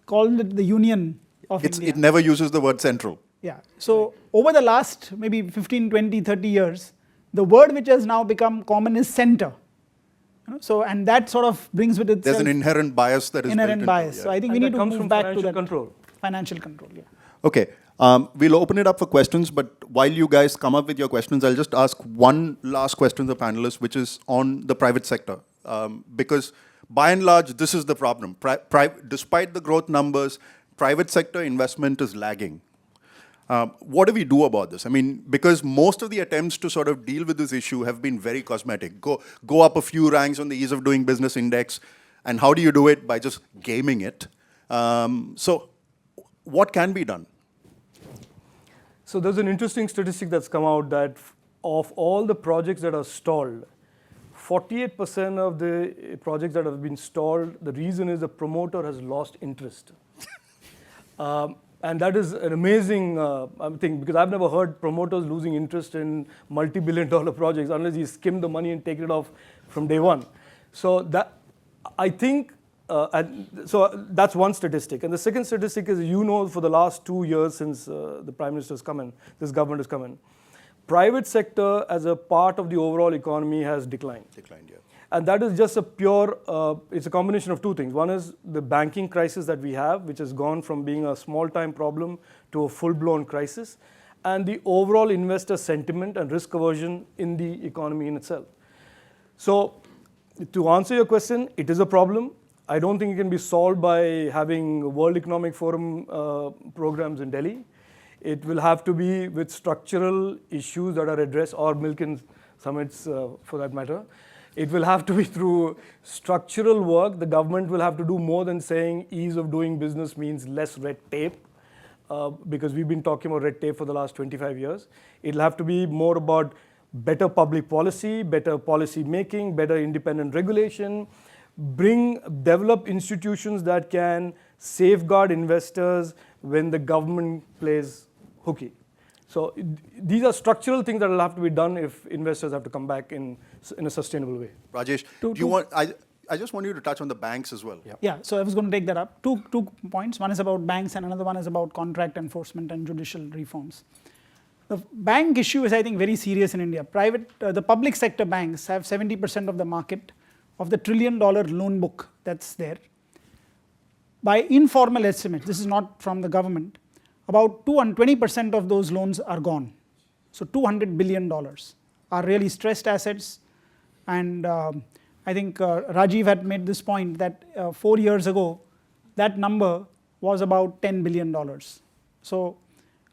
called it the Union of India. It never uses the word central. Yeah. So over the last maybe 15, 20, 30 years, the word which has now become common is center. So, and that sort of brings with itself... There's an inherent bias that is inherent bias. Yeah. So I think we need to move back to that. Control. Financial control, yeah. Okay. We'll open it up for questions, but while you guys come up with your questions, I'll just ask one last question to the panelists, which is on the private sector. Because by and large, this is the problem. Despite the growth numbers, private sector investment is lagging. What do we do about this? I mean, because most of the attempts to sort of deal with this issue have been very cosmetic. Go up a few ranks on the ease of doing business index. And how do you do it? By just gaming it. So what can be done? So there's an interesting statistic that's come out that of all the projects that are stalled, 48% of the projects that have been stalled, the reason is the promoter has lost interest. And that is an amazing thing, because I've never heard promoters losing interest in multi-billion-dollar projects unless he skimmed the money and taken it off from day one. So that, I think, so that's one statistic. And the second statistic is, for the last 2 years since the Prime Minister has come in, this government has come in, private sector as a part of the overall economy has declined. Yeah. And that is just a pure, it's a combination of two things. One is the banking crisis that we have, which has gone from being a small-time problem to a full-blown crisis, and the overall investor sentiment and risk aversion in the economy in itself. So to answer your question, it is a problem. I don't think it can be solved by having World Economic Forum programs in Delhi. It will have to be with structural issues that are addressed, or Milken summits for that matter. It will have to be through structural work. The government will have to do more than saying ease of doing business means less red tape, because we've been talking about red tape for the last 25 years. It'll have to be more about better public policy, better policy making, better independent regulation, develop institutions that can safeguard investors when the government plays hooky. So these are structural things that will have to be done if investors have to come back in a sustainable way. Rajesh, I just want you to touch on the banks as well. Yeah, so I was going to take that up. Two points. One is about banks and another one is about contract enforcement and judicial reforms. The bank issue is, I think, very serious in India. The public sector banks have 70% of the market of the $1 trillion loan book that's there. By informal estimates, this is not from the government, about 20% of those loans are gone. So $200 billion are really stressed assets. And I think Rajiv had made this point that 4 years ago, that number was about $10 billion. So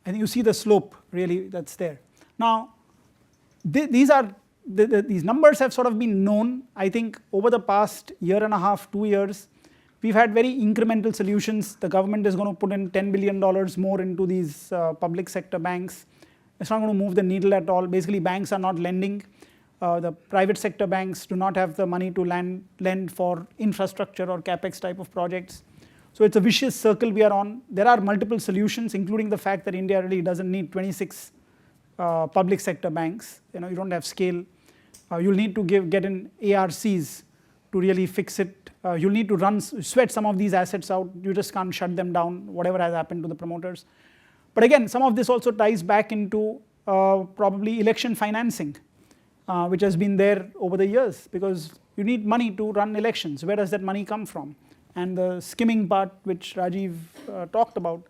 I think you see the slope really that's there. Now, these numbers have sort of been known. I think over the past year and a half, 2 years, we've had very incremental solutions. The government is going to put in $10 billion more into these public sector banks. It's not going to move the needle at all. Basically, banks are not lending. The private sector banks do not have the money to lend for infrastructure or capex type of projects. So it's a vicious circle we are on. There are multiple solutions, including the fact that India really doesn't need 26 public sector banks. You don't have scale. You'll need to get in ARCs to really fix it. You'll need to sweat some of these assets out. You just can't shut them down, whatever has happened to the promoters. But again, some of this also ties back into probably election financing, which has been there over the years, because you need money to run elections. Where does that money come from? And the skimming part, which Rajiv talked about,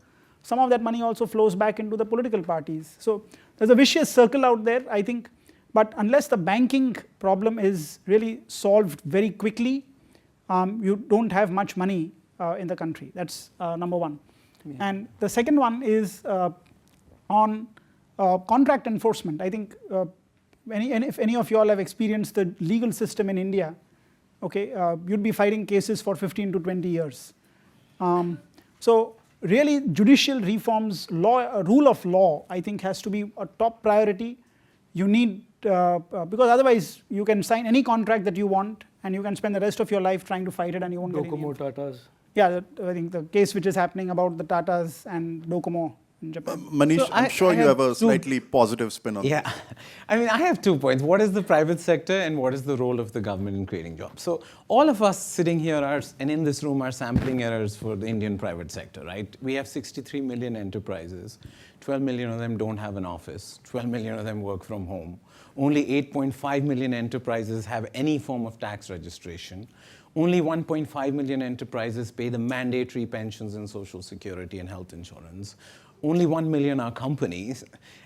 some of that money also flows back into the political parties. So there's a vicious circle out there, I think. But unless the banking problem is really solved very quickly, you don't have much money in the country. That's number one. Yeah. And the second one is on contract enforcement. I think if any of you all have experienced the legal system in India, okay, you'd be fighting cases for 15 to 20 years. So really, judicial reforms, rule of law, I think has to be a top priority. You need, because otherwise you can sign any contract that you want and you can spend the rest of your life trying to fight it and you won't get any. Docomo, Tatas. Yeah, I think the case which is happening about the Tatas and Docomo in Japan. Manish, so I'm sure you have a slightly positive spin on that. Yeah, I mean, I have 2 points. What is the private sector and what is the role of the government in creating jobs? So all of us sitting here and in this room are sampling errors for the Indian private sector, right? We have 63 million enterprises. 12 million of them don't have an office. 12 million of them work from home. Only 8.5 million enterprises have any form of tax registration. Only 1.5 million enterprises pay the mandatory pensions and social security and health insurance. Only 1 million are companies.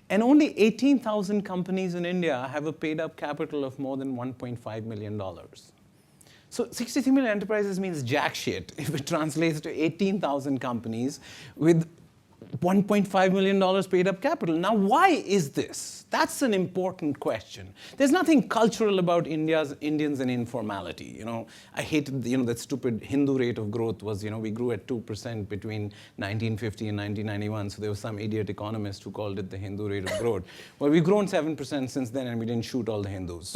And only 18,000 companies in India have a paid-up capital of more than $1.5 million. So 63 million enterprises means jack shit if it translates to 18,000 companies with $1.5 million paid up capital. Now, why is this? That's an important question. There's nothing cultural about Indians and informality. I hated, that stupid Hindu rate of growth was, we grew at 2% between 1950 and 1991. So there was some idiot economist who called it the Hindu rate of growth. Well, we've grown 7% since then, and we didn't shoot all the Hindus.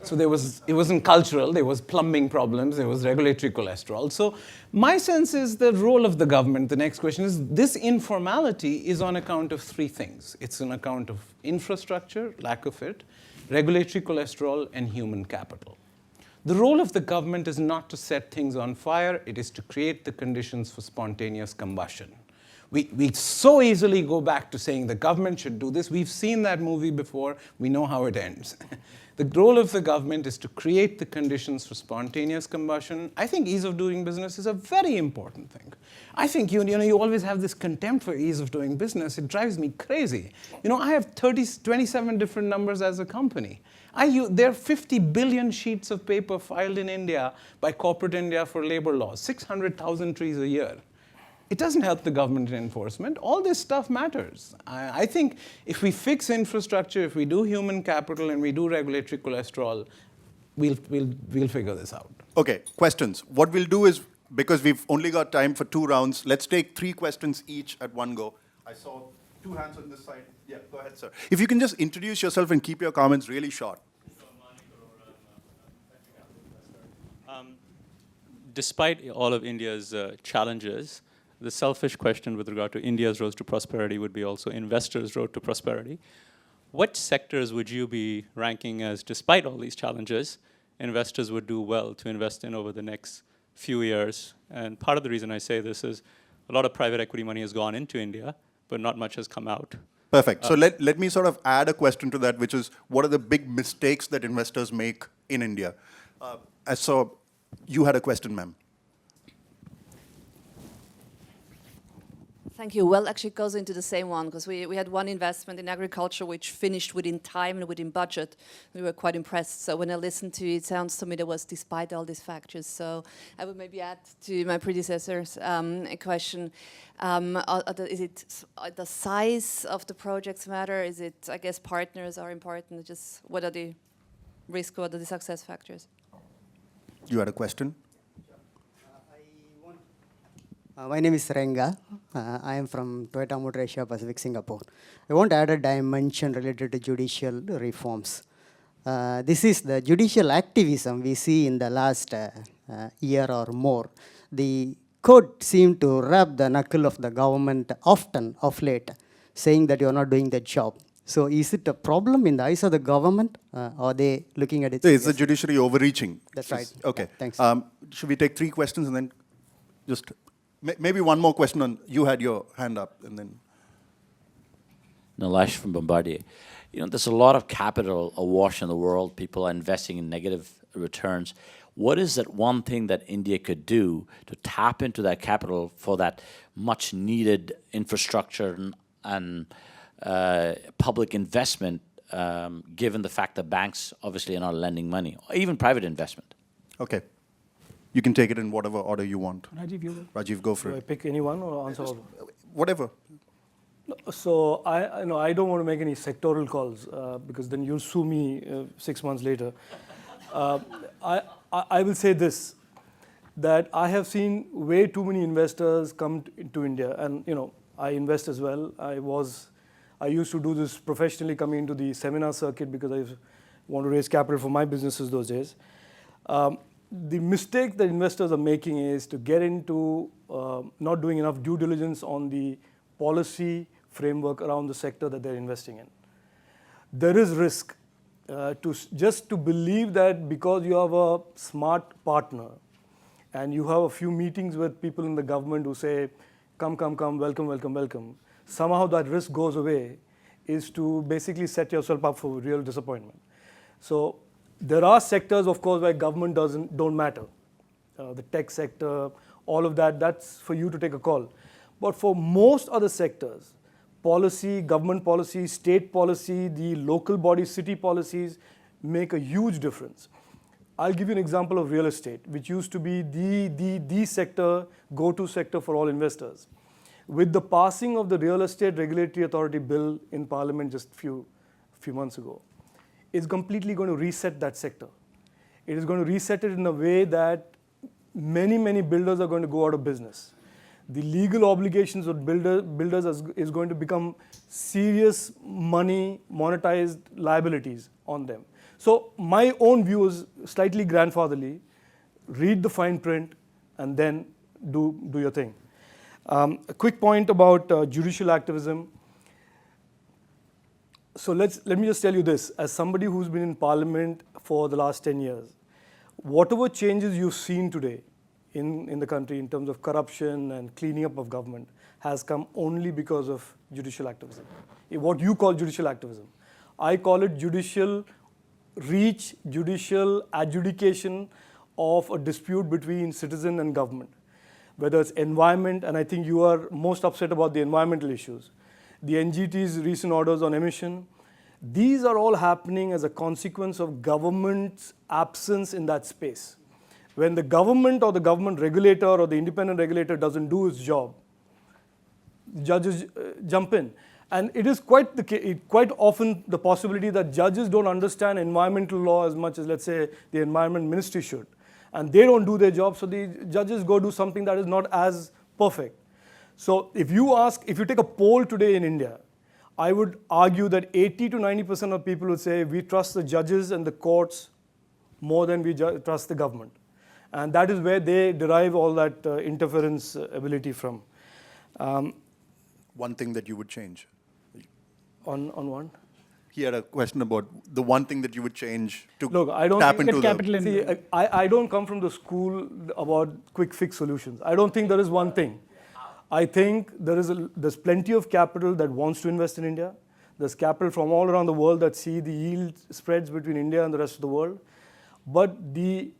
So it wasn't cultural. There was plumbing problems. There was regulatory cholesterol. So my sense is the role of the government. The next question is, this informality is on account of three things. It's on account of infrastructure, lack of it, regulatory cholesterol, and human capital. The role of the government is not to set things on fire. It is to create the conditions for spontaneous combustion. We so easily go back to saying the government should do this. We've seen that movie before. We know how it ends. The role of the government is to create the conditions for spontaneous combustion. I think ease of doing business is a very important thing. I think you always have this contempt for ease of doing business. It drives me crazy. I have 27 different numbers as a company. There are 50 billion sheets of paper filed in India by corporate India for labor laws, 600,000 trees a year. It doesn't help the government in enforcement. All this stuff matters. I think if we fix infrastructure, if we do human capital, and we do regulatory cholesterol, we'll figure this out. Okay, questions. What we'll do is, because we've only got time for 2 rounds, let's take 3 questions each at one go. I saw 2 hands on this side. Yeah, go ahead, sir. If you can just introduce yourself and keep your comments really short. Despite all of India's challenges, the selfish question with regard to India's road to prosperity would be also investors' road to prosperity. What sectors would you be ranking as, despite all these challenges, investors would do well to invest in over the next few years? And part of the reason I say this is a lot of private equity money has gone into India, but not much has come out. Perfect. So let me sort of add a question to that, which is, what are the big mistakes that investors make in India? So you had a question, ma'am. Thank you. Well, actually it goes into the same one, because we had one investment in agriculture which finished within time and within budget. We were quite impressed. So when I listened to it, it sounds to me that was despite all these factors. So I would maybe add to my predecessors a question. Is it the size of the projects matter? Is it, I guess, partners are important? Just what are the risks, what are the success factors? You had a question? My name is Renga. I am from Toyota Motor Asia Pacific, Singapore. I want to add a dimension related to judicial reforms. This is the judicial activism we see in the last year or more. The court seemed to rub the knuckle of the government often of late, saying that you are not doing the job. So is it a problem in the eyes of the government? Or are they looking at it? So is the judiciary overreaching? That's right. Okay. Yeah, thanks. Should we take 3 questions and then just... Maybe one more question on, you had your hand up, and then. Nilesh from Bombardier. There's a lot of capital awash in the world. People are investing in negative returns. What is that one thing that India could do to tap into that capital for that much needed infrastructure and public investment, given the fact that banks obviously are not lending money, or even private investment? Okay. You can take it in whatever order you want. Rajiv, go for Do I it. pick anyone or answer all? Whatever. So I don't want to make any sectoral calls because then you'll sue me 6 months later. I will say this, that I have seen way too many investors come into India, and I invest as well. I used to do this professionally, coming into the seminar circuit because I want to raise capital for my businesses those days. The mistake that investors are making is to get into not doing enough due diligence on the policy framework around the sector that they're investing in. There is risk just to believe that because you have a smart partner and you have a few meetings with people in the government who say, come, welcome, welcome, welcome, somehow that risk goes away, is to basically set yourself up for real disappointment. So there are sectors, of course, where government don't matter. The tech sector, all of that, that's for you to take a call. But for most other sectors, policy, government policy, state policy, the local body, city policies make a huge difference. I'll give you an example of real estate, which used to be the sector, go-to sector for all investors. with the passing of the Real Estate Regulatory Authority bill in Parliament just few months ago, is completely going to reset that sector. It is going to reset it in a way that many builders are going to go out of business. The legal obligations of builders is going to become serious money, monetized liabilities on them. So my own view is slightly grandfatherly. Read the fine print and then do your thing. A quick point about judicial activism. So let me just tell you this. As somebody who's been in Parliament for the last 10 years, whatever changes you've seen today in the country in terms of corruption and cleaning up of government has come only because of judicial activism. What you call judicial activism, I call it judicial reach, judicial adjudication of a dispute between citizen and government, whether it's environment, and I think you are most upset about the environmental issues, the NGT's recent orders on emission. These are all happening as a consequence of government's absence in that space. When the government or the government regulator or the independent regulator doesn't do its job, judges jump in. And it is quite often the possibility that judges don't understand environmental law as much as, let's say, the environment ministry should. And they don't do their job, so the judges go do something that is not as perfect. So if you take a poll today in India, I would argue that 80 to 90% of people would say we trust the judges and the courts more than we trust the government. And that is where they derive all that interference ability from. One thing that you would change. On one? He had a question about the one thing that you would change to Look, I don't tap think into capital the... in. I don't come from the school about quick fix solutions. I don't think there is one thing. I think there's plenty of capital that wants to invest in India. There's capital from all around the world that see the yield spreads between India and the rest of the world. But the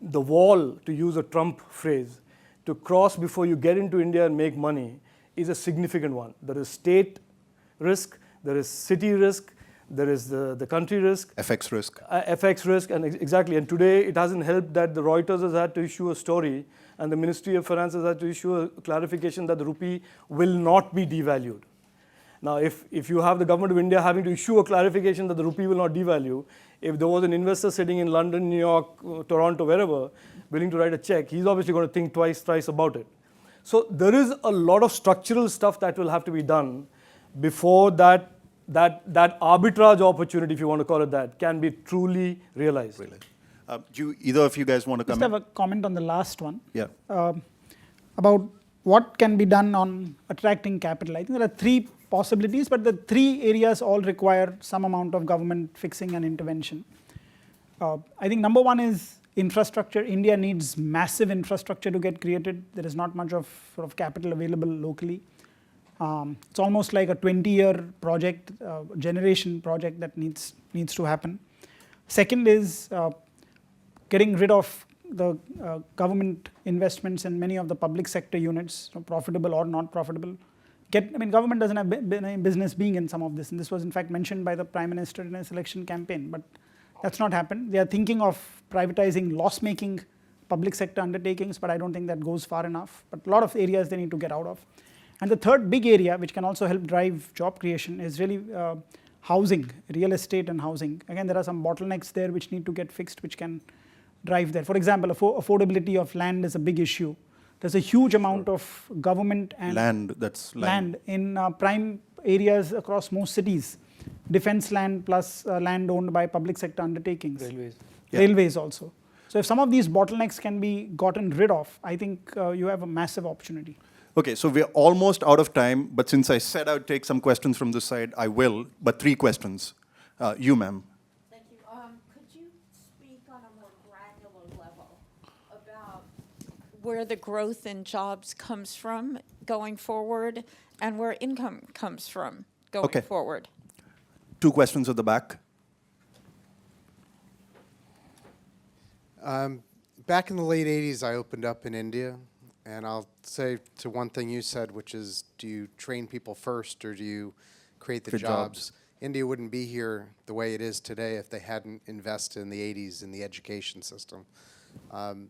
wall, to use a Trump phrase, to cross before you get into India and make money is a significant one. There is state risk, there is city risk, there is the country risk. FX risk. FX risk, and exactly. And today it hasn't helped that the Reuters has had to issue a story and the Ministry of Finance has had to issue a clarification that the rupee will not be devalued. Now, if you have the government of India having to issue a clarification that the rupee will not devalue, if there was an investor sitting in London, New York, Toronto, wherever, willing to write a check, he's obviously going to think thrice about it. So there is a lot of structural stuff that will have to be done before that arbitrage opportunity, if you want to call it that, can be truly realized. Really. Do either of you guys want to Just come have a comment on the last one. Yeah. About what can be done on attracting capital. I think there are three possibilities, but the three areas all require some amount of government fixing and intervention. I think number one is infrastructure. India needs massive infrastructure to get created. There is not much of sort of capital available locally. It's almost like a 20-year project, generation project that needs to happen. Second is getting rid of the government investments in many of the public sector units, profitable or not profitable. Government doesn't have any business being in some of this, and this was in fact mentioned by the Prime Minister in his election campaign, but that's not happened. They are thinking of privatizing loss-making public sector undertakings, but I don't think that goes far enough. But a lot of areas they need to get out of. And the third big area, which can also help drive job creation, is really housing, real estate and housing. Again, there are some bottlenecks there which need to get fixed, which can drive there. For example, affordability of land is a big issue. There's a huge amount of government and land in prime areas across most cities. Defense land plus land owned by public sector undertakings. Railways. Yeah. Railways also. So if some of these bottlenecks can be gotten rid of, I think you have a massive opportunity. Okay, so we're almost out of time, but since I said I would take some questions from this side, I will, but 3 questions. You, ma'am. Thank you. Could you speak on a more granular level about where the growth in jobs comes from going forward and where income comes from going forward? 2 questions at the back. Back in the late 80s, I opened up in India. And I'll say to one thing you said, which is, do you train people first or do you create the jobs? India wouldn't be here the way it is today if they hadn't invested in the 80s in the education system.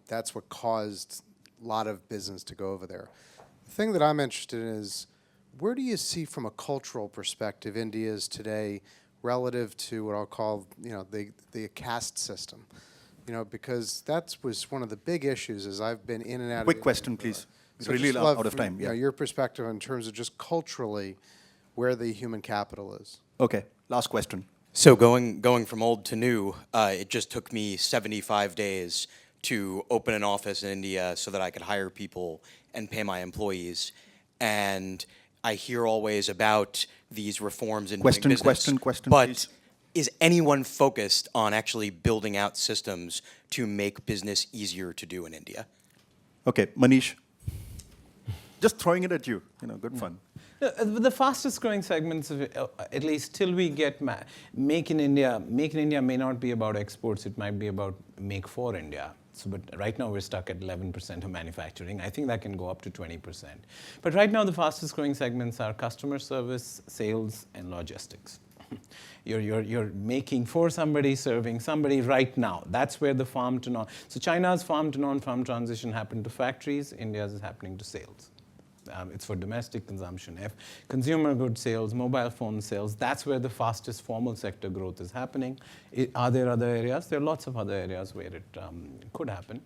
That's what caused a lot of business to go over there. The thing that I'm interested in is, where do you see from a cultural perspective India is today relative to what I'll call, the caste system? Because that was one of the big issues as I've been in and out of Quick India. question, please. It's So really just love out of time. Yeah. your perspective in terms of just culturally where the human capital is. Okay. Last question. So going from old to new, it just took me 75 days to open an office in India so that I could hire people and pay my employees. And I hear always about these reforms in doing business. Question, but please. is anyone focused on actually building out systems to make business easier to do in India? Okay, Manish. Just throwing it at you. Good fun. The fastest growing segments, at least till we get Make in India may not be about exports, it might be about Make for India. So, but right now we're stuck at 11% of manufacturing. I think that can go up to 20%. But right now the fastest growing segments are customer service, sales, and logistics. You're making for somebody, serving somebody right now. That's where the farm to non. So China's farm to non-farm transition happened to factories. India's is happening to sales. It's for domestic consumption. Consumer goods sales, mobile phone sales, that's where the fastest formal sector growth is happening. Are there other areas? There are lots of other areas where it could happen.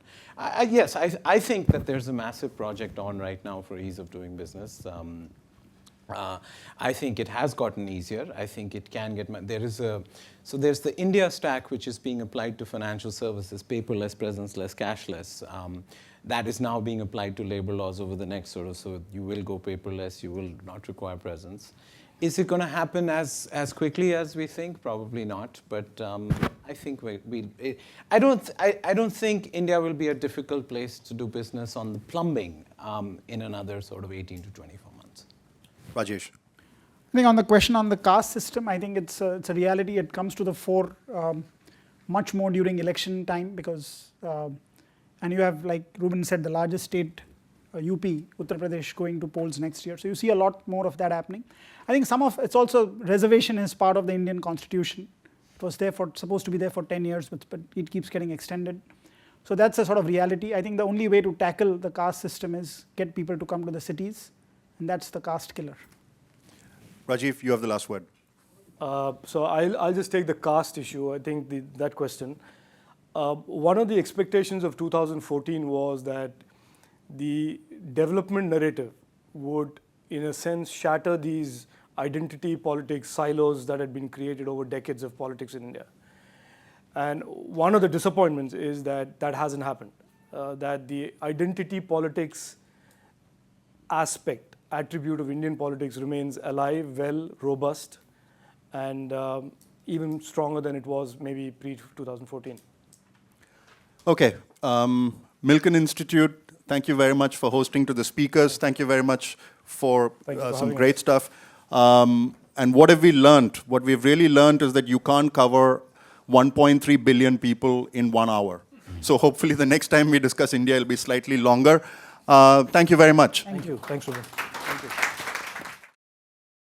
Yes, I think that there's a massive project on right now for ease of doing business. I think it has gotten easier. I think it can get, so there's the India stack which is being applied to financial services, paperless, presence-less, cashless. That is now being applied to labor laws over the next so you will go paperless, you will not require presence. Is it going to happen as quickly as we think? Probably not, but I think I don't think India will be a difficult place to do business on the plumbing in another 18 to 24 months. Rajesh. I think on the question on the caste system, I think it's a reality. It comes to the fore much more during election time because, and you have, like Ruben said, the largest state, UP, Uttar Pradesh, going to polls next year. So you see a lot more of that happening. I think it's also, reservation is part of the Indian constitution. It was supposed to be there for 10 years, but it keeps getting extended. So that's a sort of reality. I think the only way to tackle the caste system is get people to come to the cities, and that's the caste killer. Rajiv, you have the last word. So I'll just take the caste issue, I think that question. One of the expectations of 2014 was that the development narrative would, in a sense, shatter these identity politics silos that had been created over decades of politics in India. And one of the disappointments is that that hasn't happened, that the identity politics attribute of Indian politics remains alive, well, robust, and even stronger than it was maybe pre-2014. Okay. Milken Institute, thank you very much for hosting to the speakers. Thank you very much for some great stuff. And what have we learned? What we've really learned is that you can't cover 1.3 billion people in 1 hour. So hopefully the next time we discuss India, it'll be slightly longer. Thank you very much. Thank you. Thanks, Ruben. Thank you.